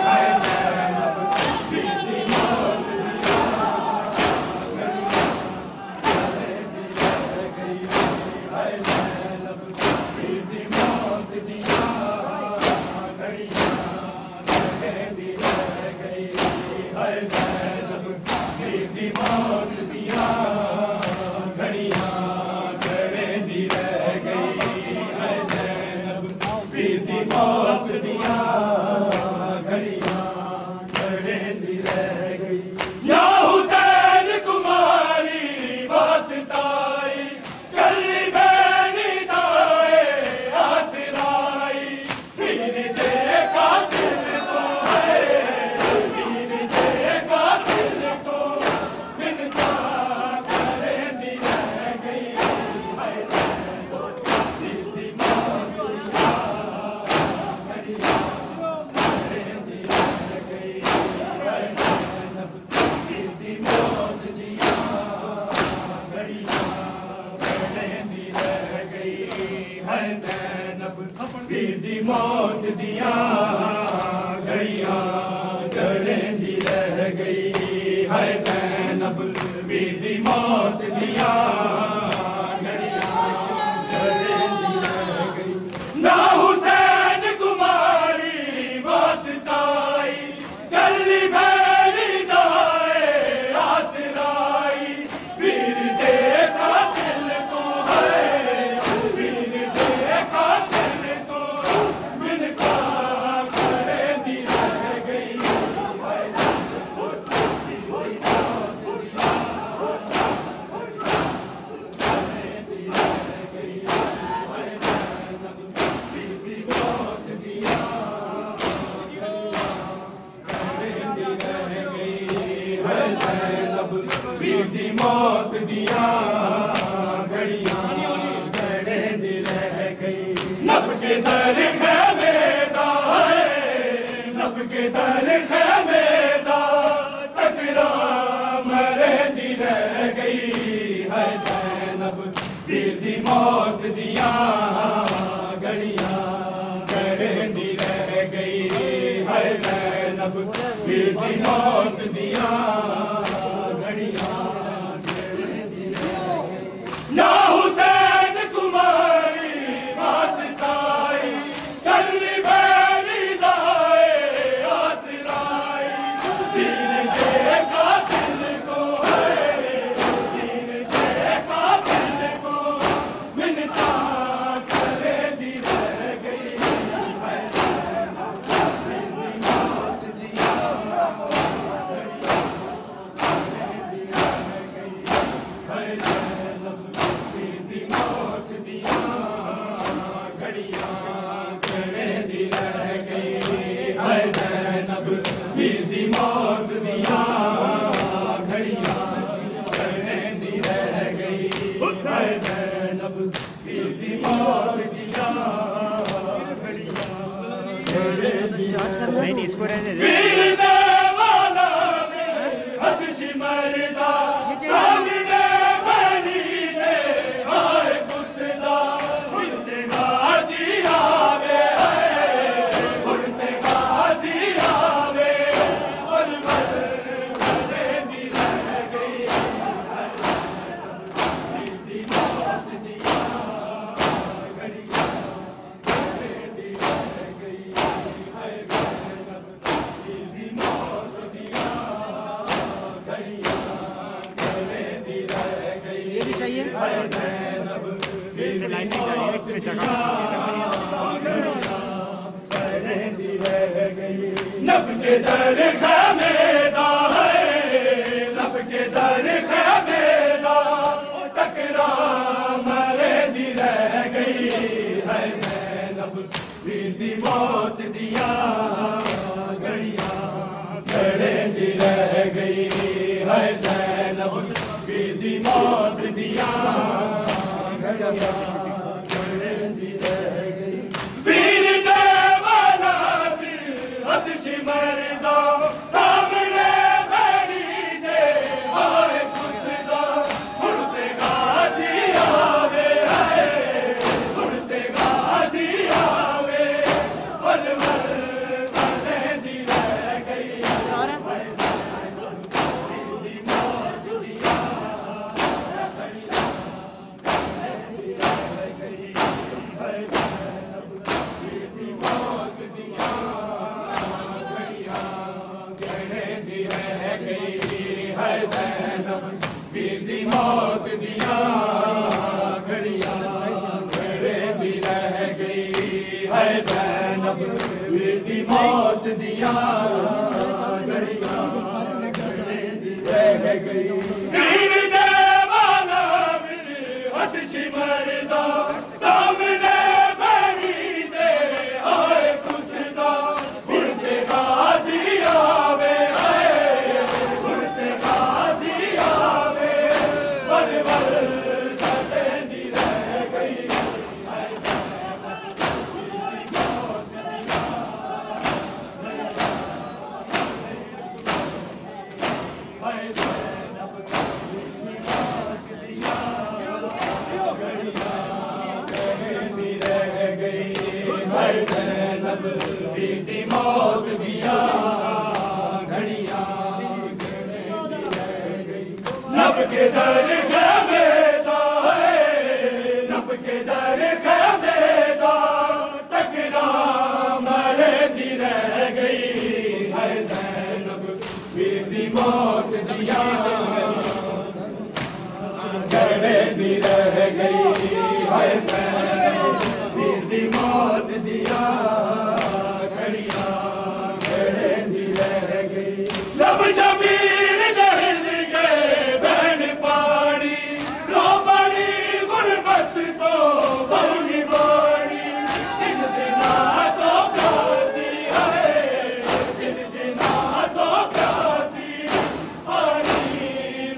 S1: है ज़ैनब पीर दी मौत दिया, खड़े दी रह गई है ज़ैनब पीर दी मौत दिया, घड़ियां खड़े दी रह गई है ज़ैनब पीर दी मौत दिया, घड़ियां खड़े दी रह गई है ज़ैनब पीर दी मौत दिया, घड़ियां खड़े दी रह गई। या हुसैन कुमारी वास्ताई कली बैनी दाए आसराई, तीर दे कातिल को है, तीर दे कातिल को मिन्नता करे दी रह गई है ज़ैनब पीर दी मौत दिया, घड़ियां खड़े दी रह गई है ज़ैनब पीर दी मौत दिया, घड़ियां खड़े दी रह गई है ज़ैनब पीर दी मौत दिया, घड़ियां खड़े दी रह गई है ज़ैनब पीर दी मौत दिया, घड़ियां खड़े दी रह गई। ना हुसैन कुमारी वास्ताई कली बैनी दाए आसराई, पीर दे कातिल को है, पीर दे कातिल को मिन्नता करे दी रह गई है ज़ैनब पीर दी मौत दिया, खड़े दी रह गई है ज़ैनब पीर दी मौत दिया, खड़े दी रह गई है ज़ैनब पीर दी मौत दिया, घड़ियां खड़े दी रह गई। नब के दर खैमेदा है, नब के दर खैमेदा टकरा मरे दी रह गई है ज़ैनब पीर दी मौत दिया, घड़ियां खड़े दी रह गई है ज़ैनब पीर दी मौत दिया, घड़ियां खड़े दी रह गई। ना हुसैन कुमारी वास्ताई कली बैनी दाए आसराई, तीर दे कातिल को है, तीर दे कातिल को मिन्नता करे दी रह गई है ज़ैनब पीर दी मौत दिया, घड़ियां
S2: लाइटिंग जा रही है इसमें जगह
S1: नब के दर खैमेदा है, नब के दर खैमेदा टकरा मरे दी रह गई है ज़ैनब वीर दी मौत दिया घड़ियां खड़े दी रह गई है ज़ैनब वीर दी मौत दिया घड़ियां खड़े दी रह गई वीर देवाना जी हदश मरदा सामने बैठी दे हाय खुसदा उड़ते गाजी आवे है उड़ते गाजी आवे वर वर सने दी रह गई वीर दी मौत दिया घड़ियां खड़े भी रह गई है ज़ैनब वीर दी मौत दिया घड़ियां खड़े भी रह गई वीर देवाना हदश मरदा सामने बैठी दे आए खुसदा उड़ते गाजी आवे उड़ते गाजी आवे वर वर सने दी रह गई ज़ैनब वीर दी मौत दिया घड़ियां नब के दर खैमेदा है, नब के दर खैमेदा टकरा मरे दी रह गई है ज़ैनब वीर दी मौत दिया खड़े भी रह गई है ज़ैनब वीर दी मौत दिया घड़ियां खड़े भी रह गई लब शबीर दहल गए बहन पानी रो बड़ी गुरबत तो बहुनी बानी दिन दिना तो प्यासी है दिन दिना तो प्यासी पानी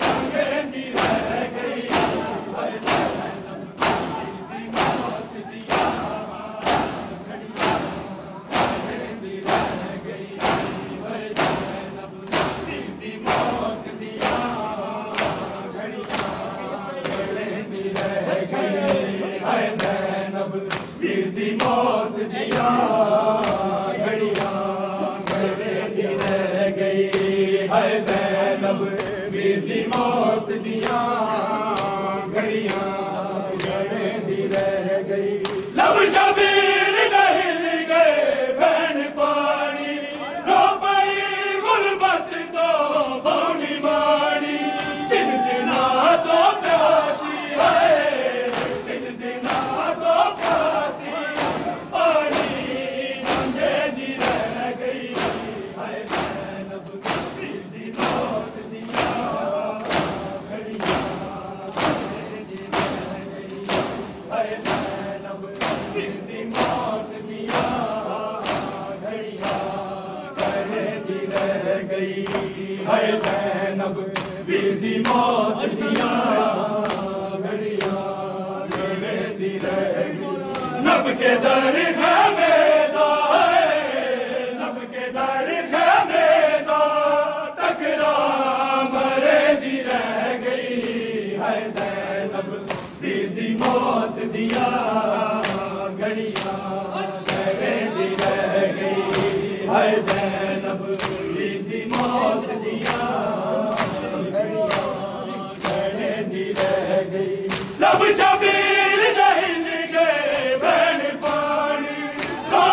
S1: रंगे दी रह गई वीर दी मौत दिया घड़ियां खड़े दी रह गई है ज़ैनब वीर दी मौत दिया घड़ियां खड़े दी रह गई लब शबीर दहल गए बहन पानी रो पई गुरबत तो बहुनी मानी दिन दिना तो प्यासी है दिन दिना तो प्यासी पानी रंगे दी रह गई है ज़ैनब वीर दी मौत दिया घड़ियां खड़े दी रह गई है ज़ैनब वीर दी मौत दिया घड़ियां खड़े दी रह गई है ज़ैनब वीर दी मौत दिया घड़ियां खड़े दी रह गई नब के दर खैमेदा है, नब के दर खैमेदा टकरा मरे दी रह गई है ज़ैनब वीर दी मौत दिया घड़ियां खड़े दी रह गई है ज़ैनब वीर दी मौत दिया घड़ियां खड़े दी रह गई लब शबीर दहल गए बहन पानी रो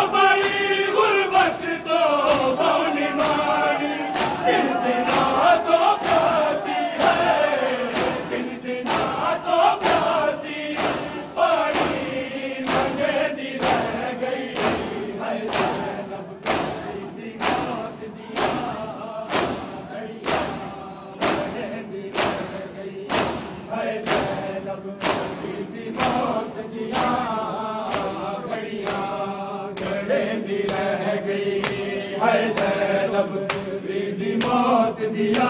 S1: मौत दिया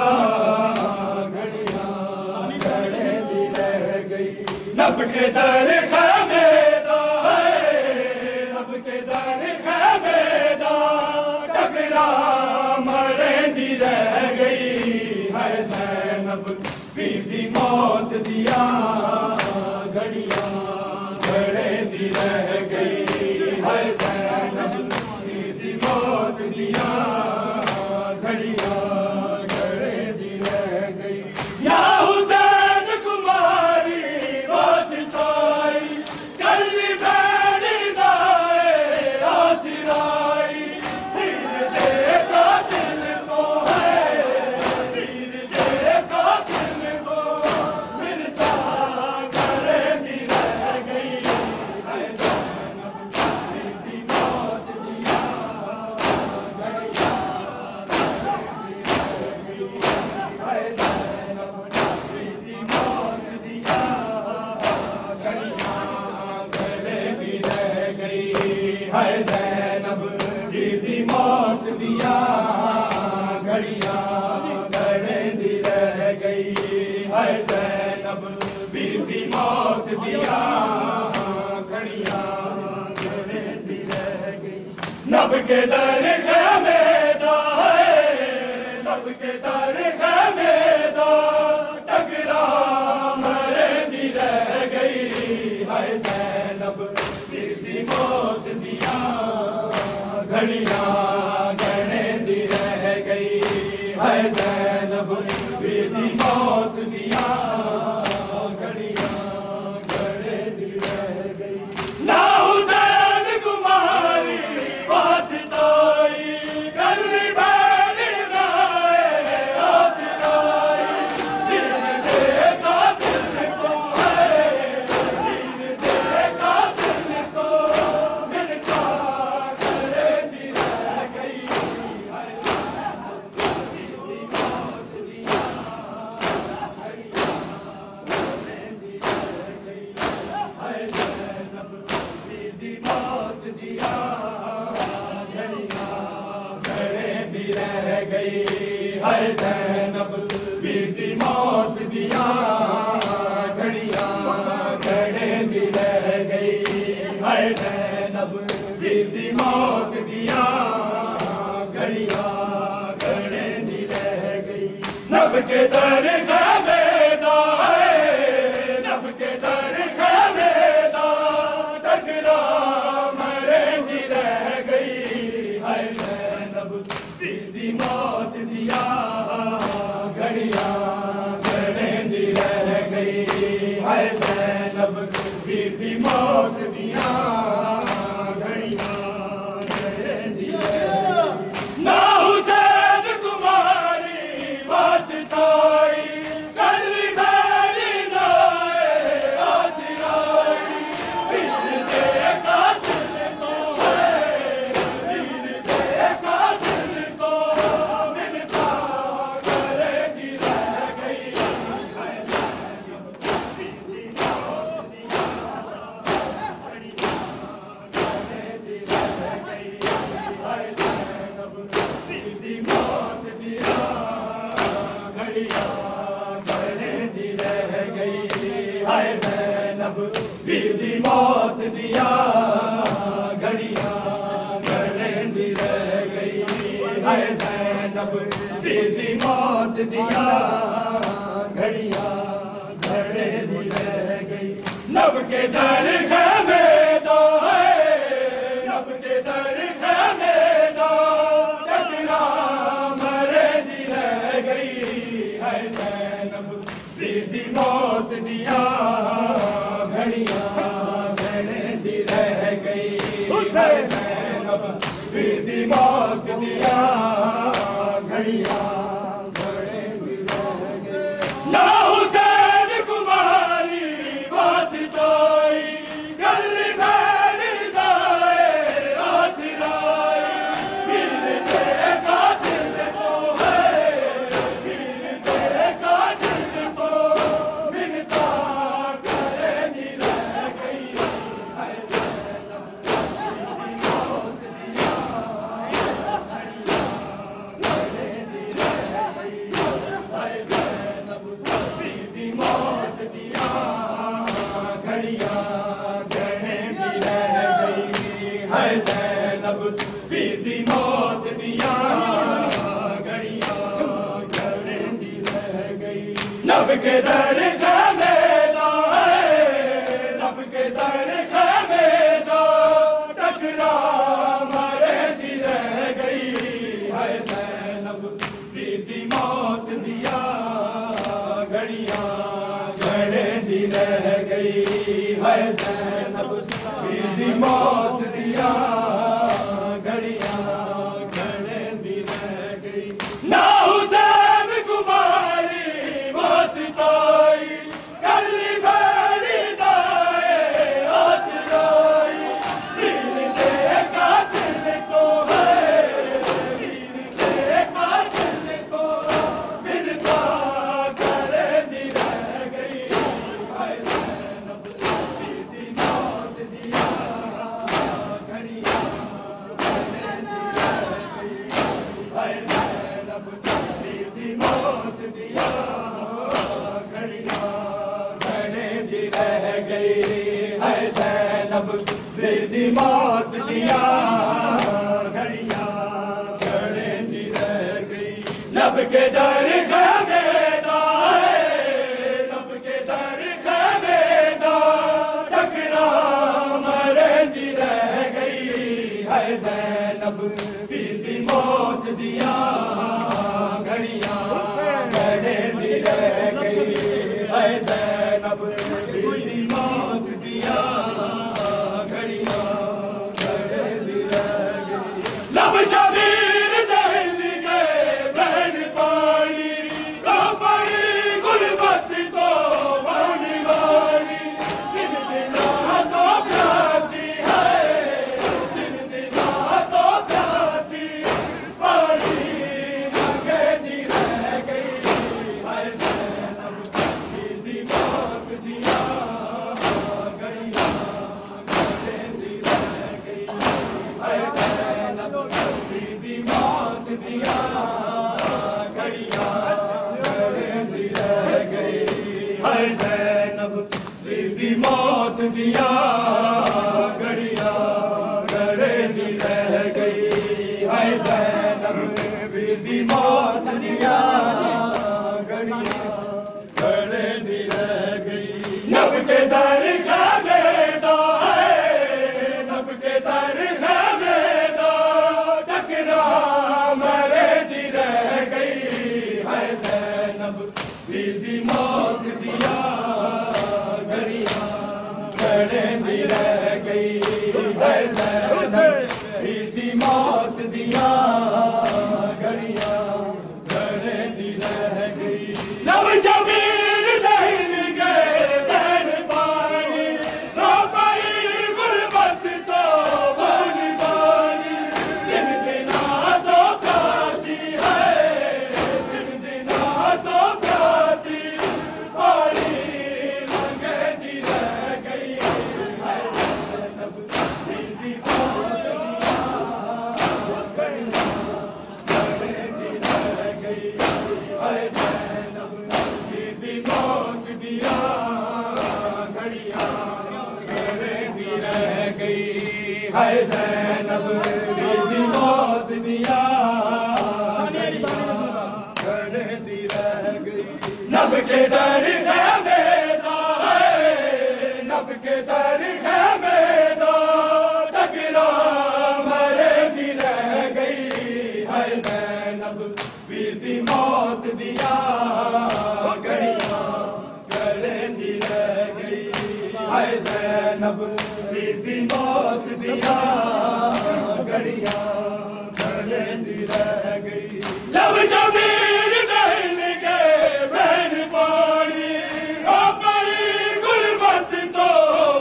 S1: घड़ियां घड़े दी रह गई नब के दर खैमेदा नब के दर खैमेदा टकरा मरे दी रह गई है ज़ैनब पीर दी मौत दिया घड़ियां घड़े दी रह गई है ज़ैनब पीर दी मौत दिया घड़ियां घड़े दी रह गई या हुसैन कुमारी वासिताई कल्ली बैड़ी दाए आसिराई पीर दे कातिल को है पीर दे कातिल को मिलता घड़े दी रह गई है ज़ैनब पीर दी मौत दिया घड़ियां है ज़ैनब पीर दी मौत दिया घड़ियां घड़े दी रह गई है ज़ैनब पीर दी मौत दिया घड़ियां घड़े दी रह गई है ज़ैनब पीर दी मौत दिया घड़ियां घड़े दी रह गई नब के दर खैमेदा नब के दर खैमेदा टकरा मरे दी रह गई है ज़ैनब पीर दी मौत दिया घड़ियां घड़े दी रह गई है ज़ैनब पीर दी मौत दिया घड़ियां घड़े दी रह गई ना हुसैन कुमारी वासिताई कल्ली बैड़ी दाए आसिराई पीर दे कातिल को है पीर दे कातिल को मिलता घड़े दी रह गई है पीर दी मौत दिया घड़ियां घड़े दी रह गई है ज़ैनब पीर दी मौत दिया घड़ियां घड़े दी रह गई है ज़ैनब पीर दी मौत दिया घड़ियां घड़े दी रह गई है ज़ैनब पीर दी मौत दिया घड़ियां घड़े दी रह गई नब के दर खैमेदा नब के दर खैमेदा टकरा मरे दी रह गई है ज़ैनब पीर दी मौत दिया घड़ियां घड़े दी रह गई है ज़ैनब पीर दी मौत दिया घड़ियां घड़े दी रह गई ना हुसैन कुमारी वासिताई कल्ली बैड़ी दाए आसिराई पीर दे कातिल को है पीर दे कातिल को मिलता घड़े दी रह गई है ज़ैनब पीर दी मौत दिया घड़ियां घड़े दी रह गई है ज़ैनब पीर दी मौत दिया घड़ियां घड़े दी रह गई है ज़ैनब पीर दी मौत दिया घड़ियां घड़े दी रह गई है ज़ैनब पीर दी मौत दिया घड़ियां घड़े दी रह गई नब के दर खैमेदा नब के दर खैमेदा टकरा मरे दी रह गई है ज़ैनब पीर दी मौत दिया घड़ियां घड़े दी रह गई है ज़ैनब पीर दी मौत दिया घड़ियां घड़े दी रह गई ना हुसैन कुमारी वासिताई नब के दर खैमेदा है, नब के दर खैमेदा टकरा मारे दी रह गई है ज़ैनब वीर दी मौत दिया घड़ियां घड़े दी रह गई है ज़ैनब वीर दी मौत दिया घड़ियां घड़े दी रह गई ना हुसैन कुमारी वो सिपाही गली बड़ी दाए आसराई वीर दे कातिल को है वीर दे कातिल को बिरता कर दी रह गई है ज़ैनब वीर दी मौत दिया घड़ियां घड़े दी रह गई है ज़ैनब वीर दी मौत दिया घड़ियां घड़े दी रह गई है ज़ैनब वीर दी मौत दिया घड़ियां घड़े दी रह गई नब के दर खैमेदा है, नब के दर खैमेदा टकरा मरे दी रह गई है ज़ैनब वीर दी मौत दिया घड़ियां घड़े दी रह गई है ज़ैनब वीर दी मौत दिया घड़ियां घड़े दी रह गई लब शबीर दहल गए बहन पानी रो पड़ी गुरबत तो बहनी वाली दिन दिना तो प्यासी है दिन दिना तो प्यासी पानी मांगे दी रह गई है ज़ैनब वीर दी मौत दिया घड़ियां घड़े दी रह गई है ज़ैनब वीर दी मौत दिया घड़ियां घड़े दी रह गई है ज़ैनब वीर दी मौत दिया घड़ियां घड़े दी रह गई है ज़ैनब वीर दी मौत दिया घड़ियां घड़े दी रह गई नब के दर खैमेदा है, नब के दर खैमेदा टकरा मरे दी रह गई है ज़ैनब वीर दी मौत दिया घड़ियां घड़े दी रह गई है ज़ैनब वीर दी मौत दिया घड़ियां घड़े दी रह गई नब शबीर दहल गए बहन पानी रो पड़ी गुरबत तो बहनी वाली दिन दिना तो प्यासी है दिन दिना तो प्यासी पानी मांगे दी रह गई है ज़ैनब वीर दी मौत दिया घड़ियां घड़े दी रह गई है ज़ैनब वीर दी मौत दिया घड़ियां घड़े दी रह गई है ज़ैनब वीर दी मौत दिया घड़े दी रह गई नब के दर खैमेदा है, नब के दर खैमेदा टकरा मरे दी रह गई है ज़ैनब वीर दी मौत दिया घड़ियां घड़े दी रह गई है ज़ैनब वीर दी मौत दिया घड़ियां घड़े दी रह गई लब शबीर दहल गए बहन पानी रो पड़ी गुरबत तो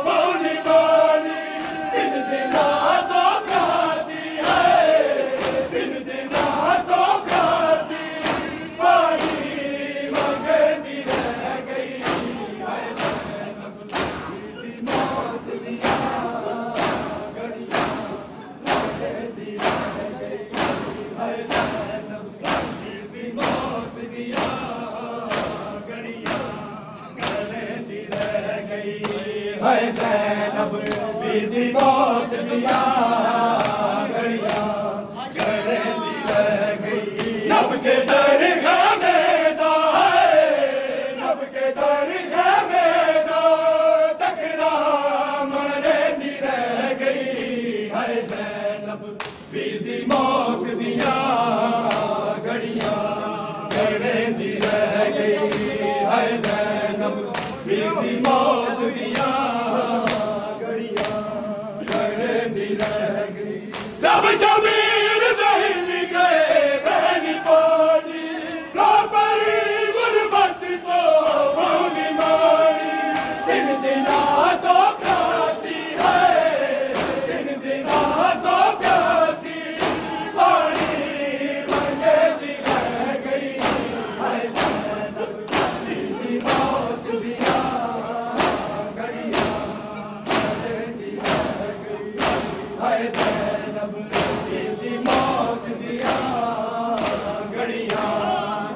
S1: बहनी वाली दिन दिना तो प्यासी है दिन दिना तो प्यासी पानी मांगे दी रह गई है ज़ैनब वीर दी मौत दिया घड़ियां घड़े दी रह गई है ज़ैनब वीर दी मौत दिया घड़ियां घड़े दी रह गई है ज़ैनब वीर दी मौत दिया घड़ियां घड़े दी रह गई नब के दर खैमेदा है, वीर दी मौत दिया घड़ियां गड़दी रह गई। जब शबीर हिल गए बहनी पानी रो परी गुरबत को भूमि मारी। तीन दिना तो प्यासी है, तीन दिना तो प्यासी पानी मंगती रह गई है ज़ैनब वीर दी मौत दिया घड़ियां गड़दी रह गई है ज़ैनब वीर दी मौत दिया घड़ियां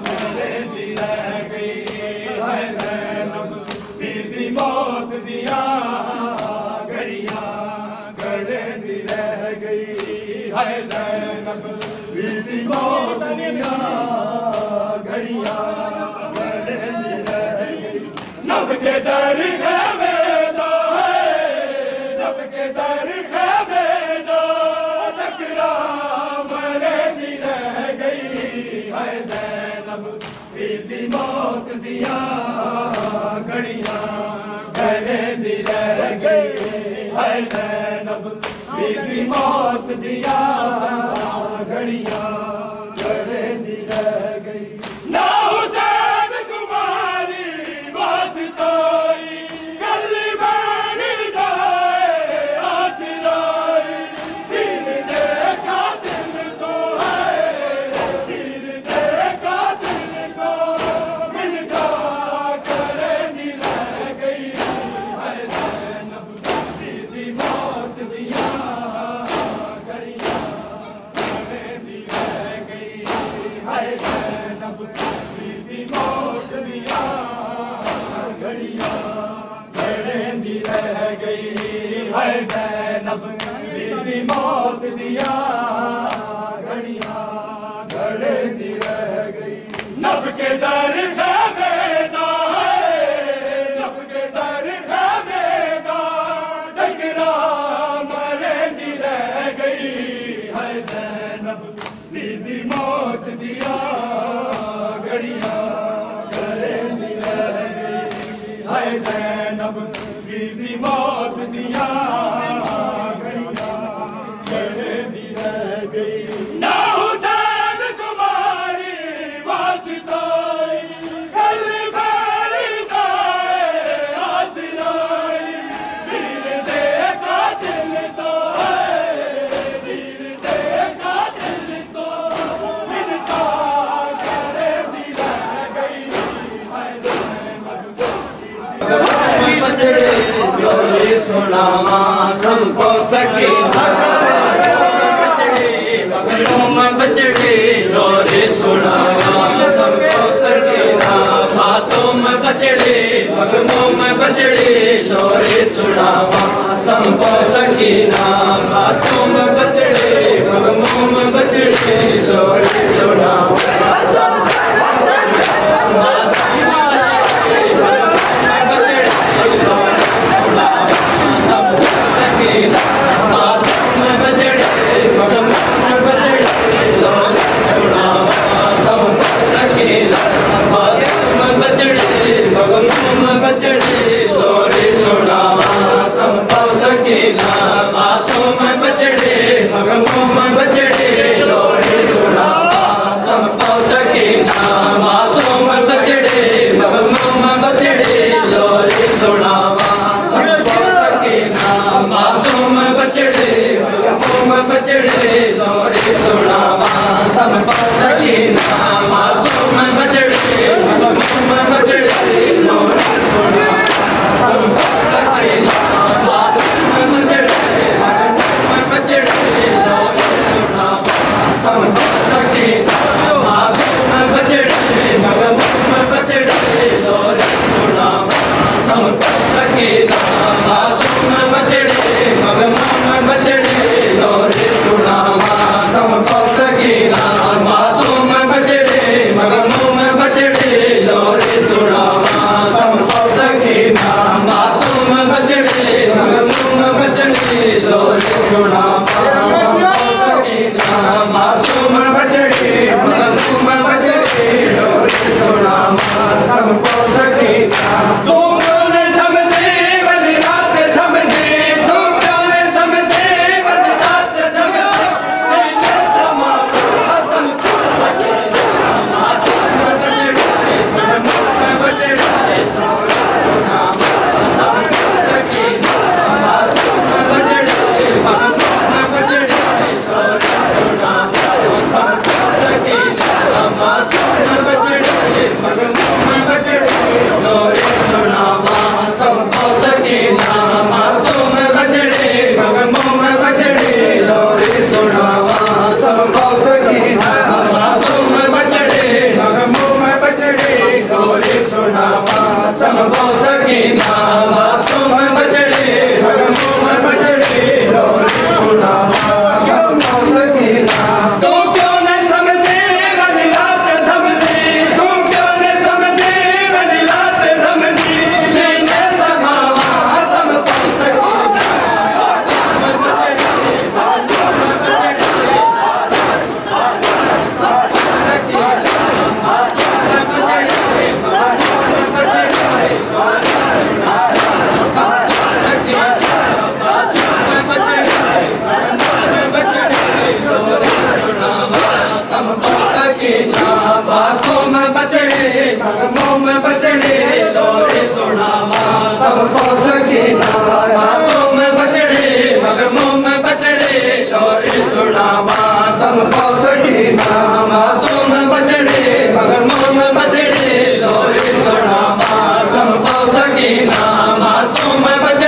S1: गड़दी रह गई है ज़ैनब वीर दी मौत दिया घड़ियां गड़दी रह गई है ज़ैनब वीर दी मौत दिया घड़ियां गड़दी रह गई। नब के दर खैमे दो है, नब के दर खैमे दो टकरा मरदी रह गई है ज़ैनब वीर दी मौत दिया घड़ियां गड़दी रह गई है ज़ैनब वीर दी मौत दिया घड़ियां गड़दी रह गई। ना हुसैन कुमारी वास्ताई गली बन जाए आसराई। वीर देखा दिल को है, वीर देखा दिल को मिनका करदी रह गई है ज़ैनब वीर दी मौत दिया घड़ियां गड़दी रह गई है ज़ैनब वीर दी मौत दिया घड़ियां गड़दी रह गई है ज़ैनब वीर दी मौत दिया घड़ियां गड़दी रह गई। नब के दर खैमेदा है, नब के दर खैमेदा टकरा मरदी रह गई है ज़ैनब वीर दी मौत दिया घड़ियां गड़दी रह गई है ज़ैनब वीर दी मौत दिया घड़ियां गड़दी रह गई। ना हुसैन कुमारी वास्ताई गली भर जाए आसराई। वीर देखा दिल तो है, वीर देखा दिल तो मिनका करदी रह गई है ज़ैनब
S5: बजड़े जोरे सुनावा सबको सके बजड़े मगनों में बजड़े जोरे सुनावा सबको सके बासों में बजड़े मगनों में बजड़े लोरे सुनावा सबको सकीना। बासों में बजड़े मगनों में बजड़े लोरे सुनावा बजड़े मगमों में बजड़े लोरे सुना। मगमूम बचड़े लोरे सुनावा सबको सकीना मासूम बचड़े मगमूम बचड़े लोरे सुनावा सबको सकीना मासूम बचड़े मगमूम बचड़े लोरे सुनावा सबको सकीना मासूम बचड़े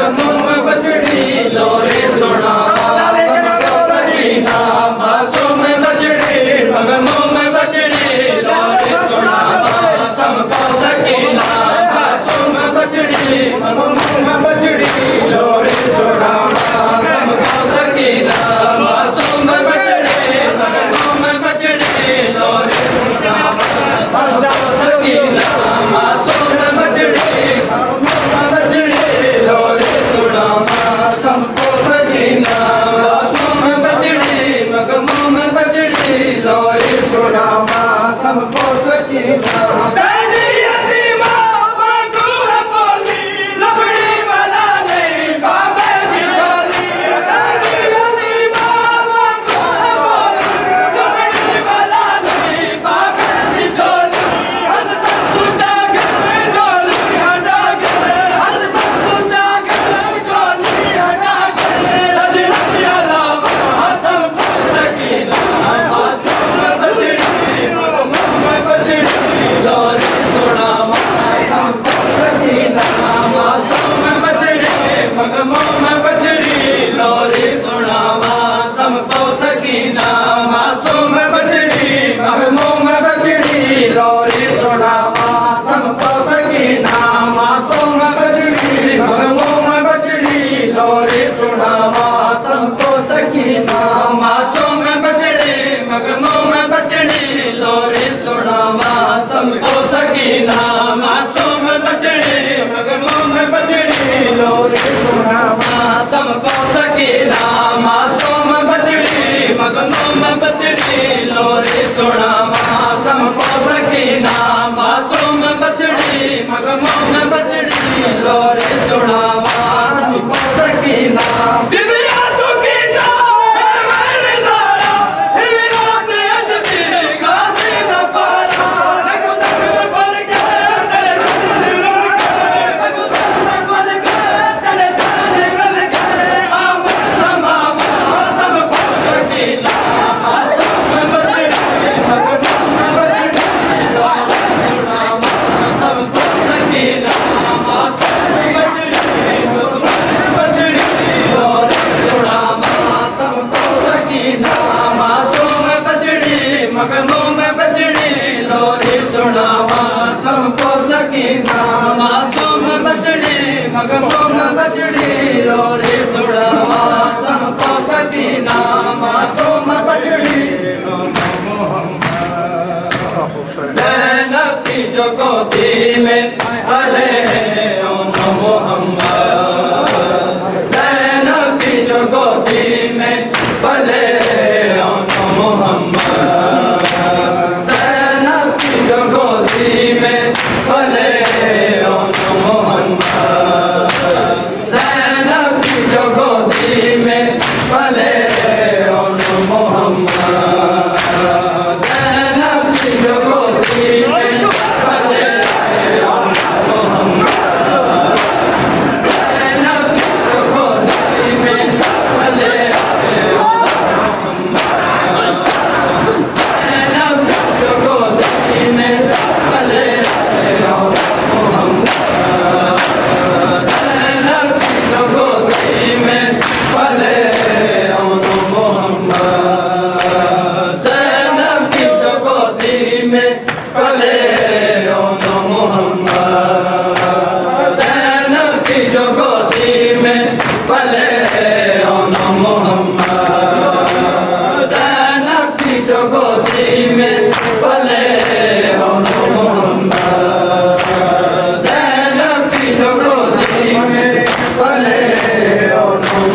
S5: मगमूम बचड़े लोरे सुनावा
S1: ज़ैनब की जो
S5: गोदी में पले मोहम्मद ज़ैनब की जो गोदी में पले मोहम्मद ज़ैनब की जो गोदी में पले मोहम्मद ज़ैनब की जो गोदी में पले मोहम्मद ज़ैनब की जो गोदी में पले मोहम्मद ज़ैनब की जो गोदी में पले ज़ैनब की जो गोदी में पले मोहम्मद ज़ैनब की जो गोदी में पले मोहम्मद ज़ैनब की जो गोदी में पले मोहम्मद ज़ैनब की जो गोदी में पले मोहम्मद ज़ैनब की जो गोदी में पले मोहम्मद ज़ैनब की जो गोदी में पले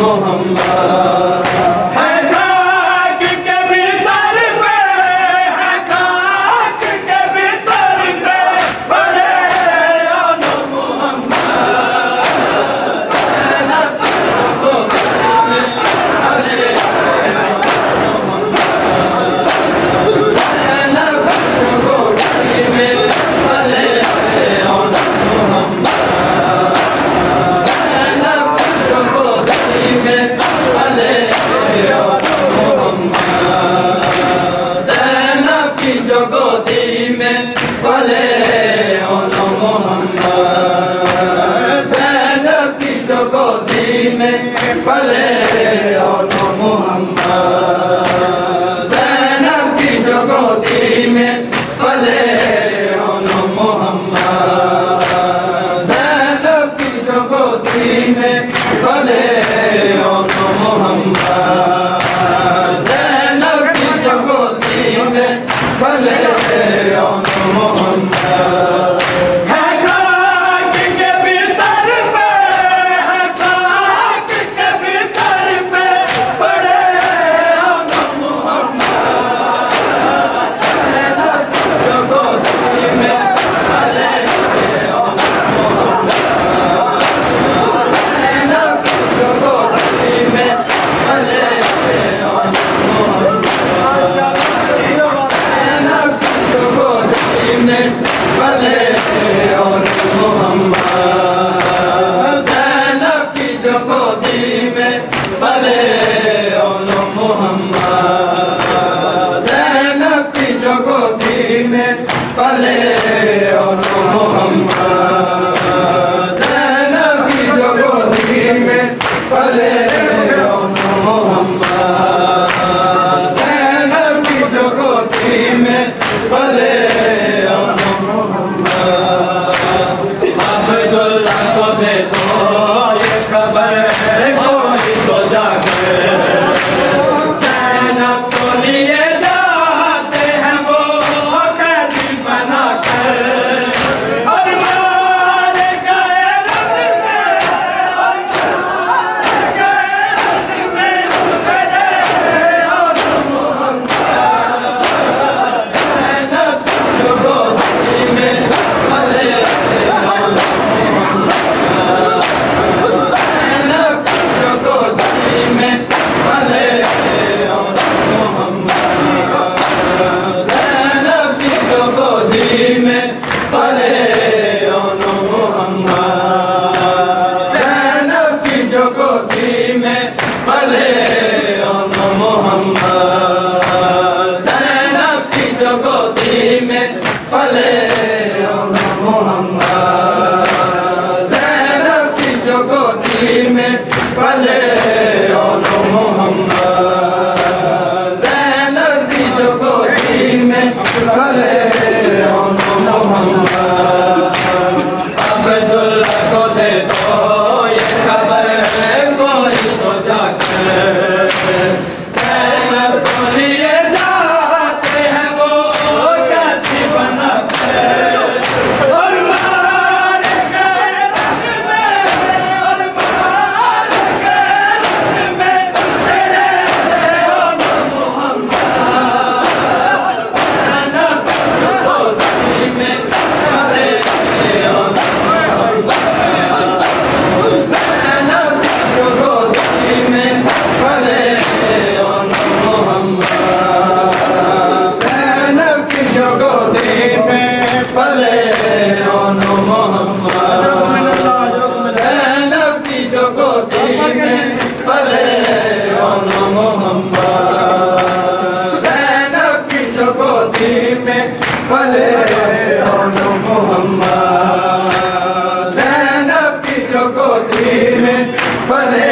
S5: मोहम्मद है खाक के बिस्तर पे है खाक के बिस्तर पे पले मोहम्मद ज़ैनब की जो गोदी में पले ज़ैनब की जो गोदी में पले मोहम्मद ज़ैनब की जो गोदी में पले मोहम्मद ज़ैनब की जो गोदी में पले मोहम्मद ज़ैनब की जो गोदी में पले मोहम्मद ज़ैनब की जो गोदी में पले मोहम्मद ज़ैनब की जो गोदी में पले मोहम्मद ज़ैनब की जो गोदी में पले मोहम्मद है खाक के बिस्तर पे है खाक के बिस्तर पे पड़े मोहम्मद ज़ैनब की जो गोदी में पले मोहम्मद ज़ैनब की जो गोदी में पले मोहम्मद ज़ैनब की जो गोदी में पले मोहम्मद ज़ैनब की जो गोदी में पले मोहम्मद ज़ैनब की जो गोदी में पले मोहम्मद ज़ैनब की जो गोदी में पले मोहम्मद ज़ैनब की जो गोदी में पले अब्दुल्ला को दे दो ये खबर कोई तो जागे ज़ैनब को लिए जाते हैं वो कैदी बनाकर
S1: ओनो मोहम्मद ज़ैनब की जो गोदी में पले ओनो मोहम्मद ज़ैनब की जो गोदी में पले ओनो मोहम्मद ज़ैनब की जो गोदी में पले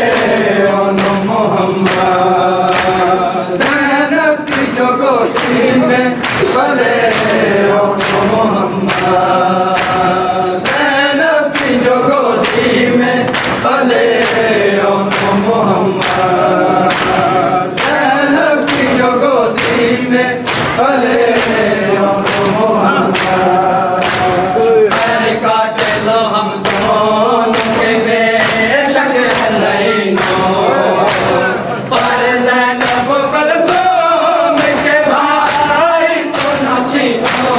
S1: ओनो मोहम्मद ज़ैनब की जो गोदी में पले ओनो मोहम्मद ज़ैनब की जो गोदी में पले ओनो मोहम्मद ज़ैनब की जो गोदी में पले ओनो मोहम्मद
S5: सर काटे लो हम दोनों के बेशक हलैनो पर ज़ैनब कुलसूम के भाई तो न छीनो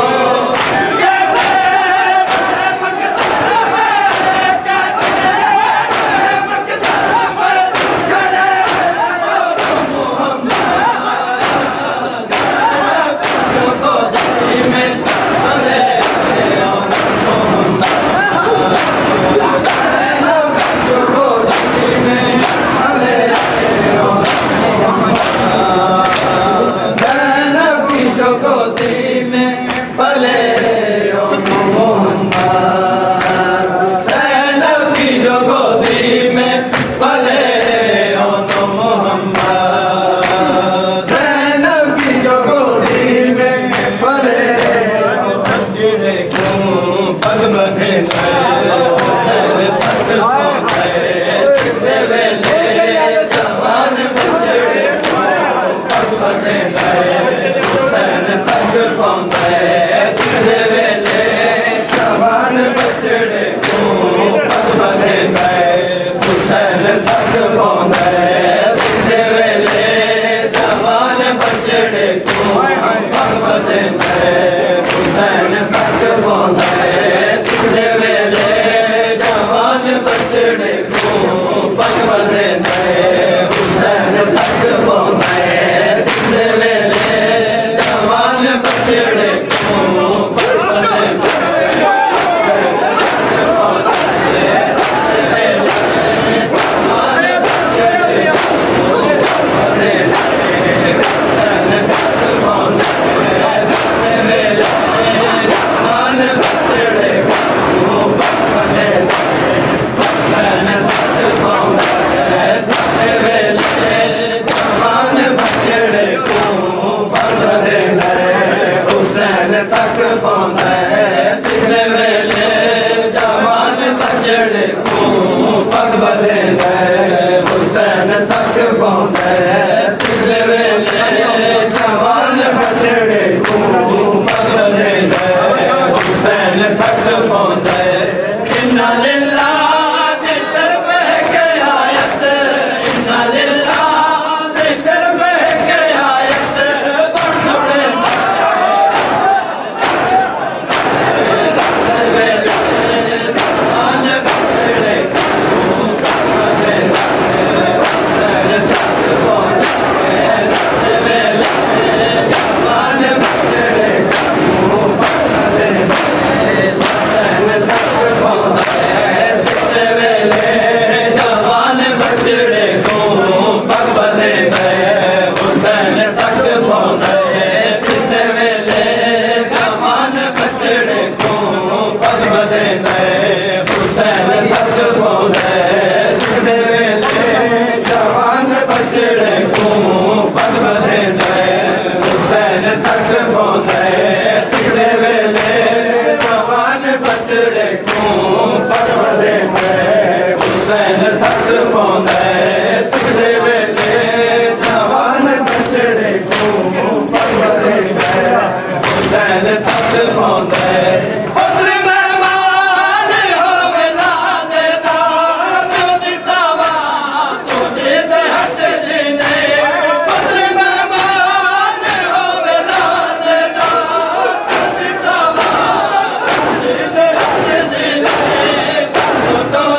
S1: तो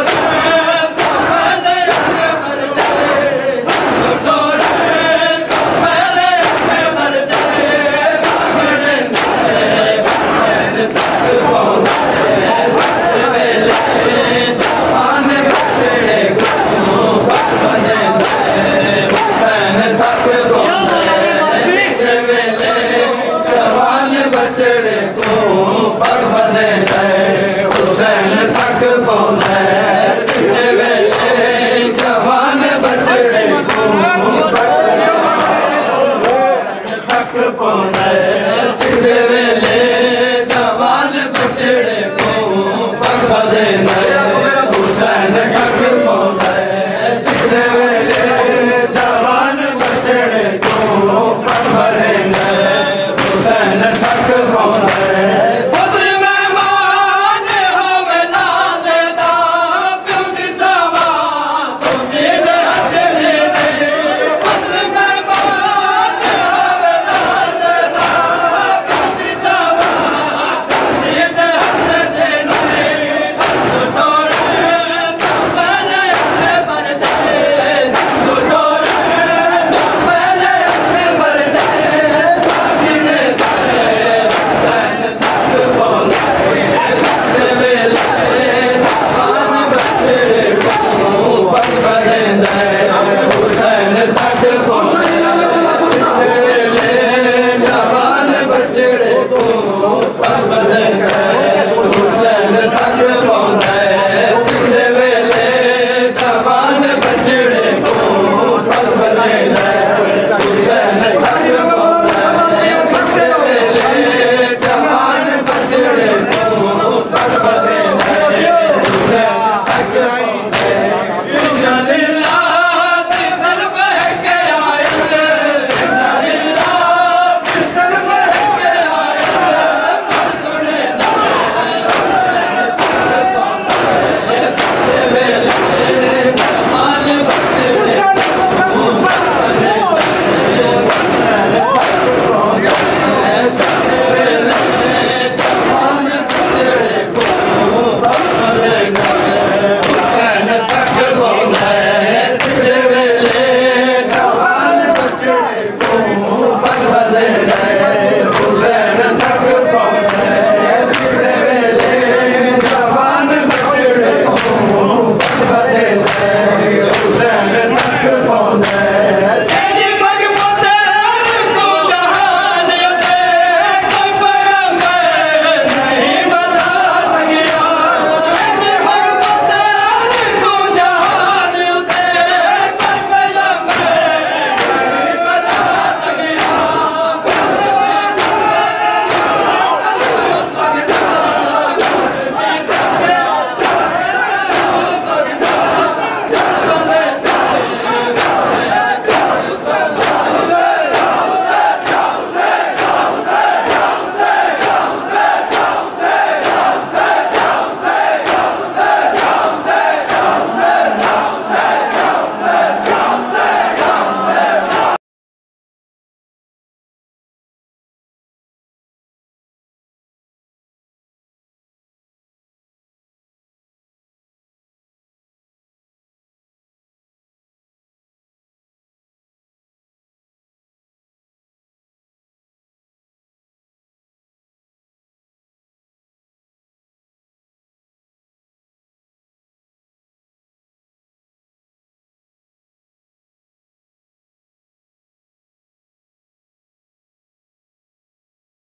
S5: अकबर दे दया